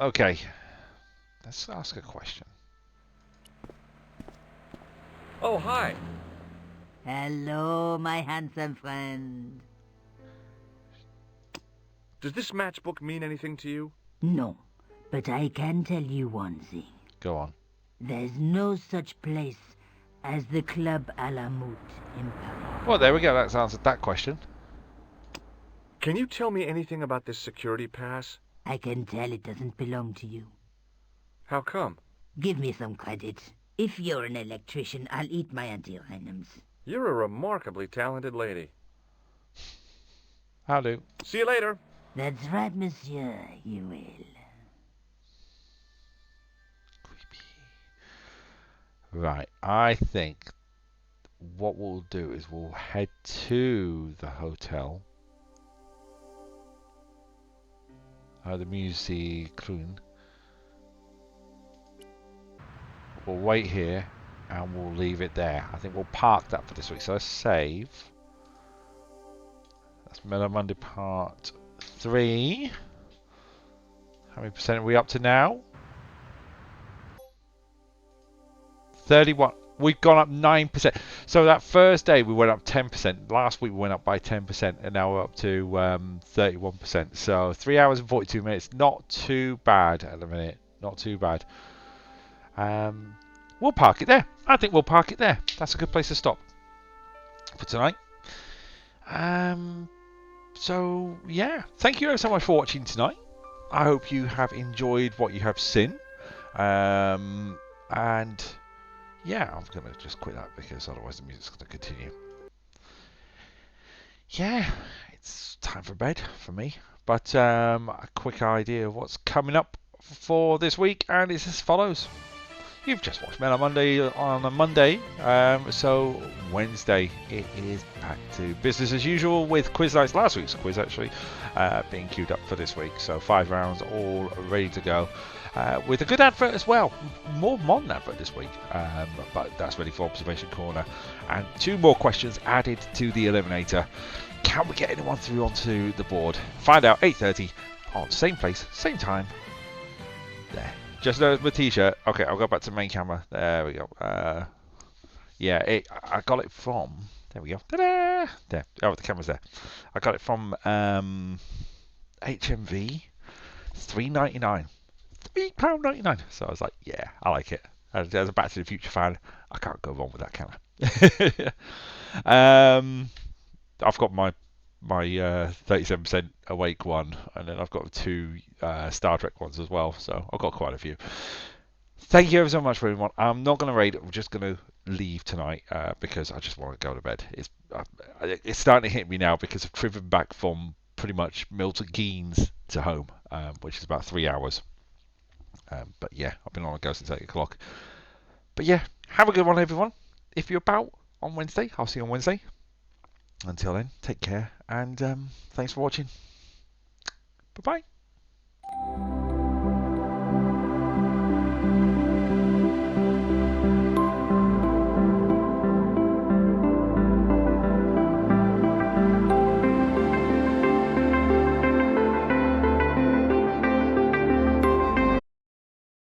Okay. Let's ask a question. Oh, hi. Hello, my handsome friend. Does this matchbook mean anything to you? No, but I can tell you one thing. Go on. There's no such place as the Club à la Moute in Paris. Well, there we go. That's answered that question. Can you tell me anything about this security pass? I can tell it doesn't belong to you. How come? Give me some credit. If you're an electrician, I'll eat my antirhythms. You're a remarkably talented lady. How do? See you later. That's right, monsieur. You will. Right, I think what we'll do is we'll head to the hotel. The Musée Clun. We'll wait here and we'll leave it there. I think we'll park that for this week. So let's save. That's Mellow Monday Part 3. How many percent are we up to now? 31. We've gone up 9%. So that first day we went up 10%. Last week we went up by 10%, and now we're up to 31%. So 3 hours and 42 minutes. Not too bad at the minute. Not too bad. We'll park it there. I think we'll park it there. That's a good place to stop for tonight. So yeah, thank you so much for watching tonight. I hope you have enjoyed what you have seen. And yeah, I'm going to just quit that because otherwise the music's going to continue. Yeah, it's time for bed for me. But a quick idea of what's coming up for this week, and it's as follows. You've just watched Mellow Monday on a Monday, so Wednesday it is back to business as usual with quiz nights. Last week's quiz actually being queued up for this week, so 5 rounds all ready to go. With a good advert as well, more modern advert this week, but that's ready for Observation Corner. And 2 more questions added to the Eliminator. Can we get anyone through onto the board? Find out 8:30 on same place, same time. There. Just notice my t-shirt. Okay, I'll go back to main camera. There we go. Yeah, I got it from... There we go. Ta-da! There. Oh, the camera's there. I got it from HMV. £3.99. £3.99. So I was like, yeah, I like it. As a Back to the Future fan, I can't go wrong with that camera. I've got my 37% awake one, and then I've got 2 Star Trek ones as well, so I've got quite a few. Thank you ever so much for everyone. I'm not going to raid, I'm just going to leave tonight because I just want to go to bed. It's starting to hit me now because I've driven back from pretty much Milton Keynes to home, which is about 3 hours. But yeah, I've been on a go since 8 o'clock. But yeah, have a good one, everyone. If you're about on Wednesday, I'll see you on Wednesday. Until then, take care, and thanks for watching. Bye-bye.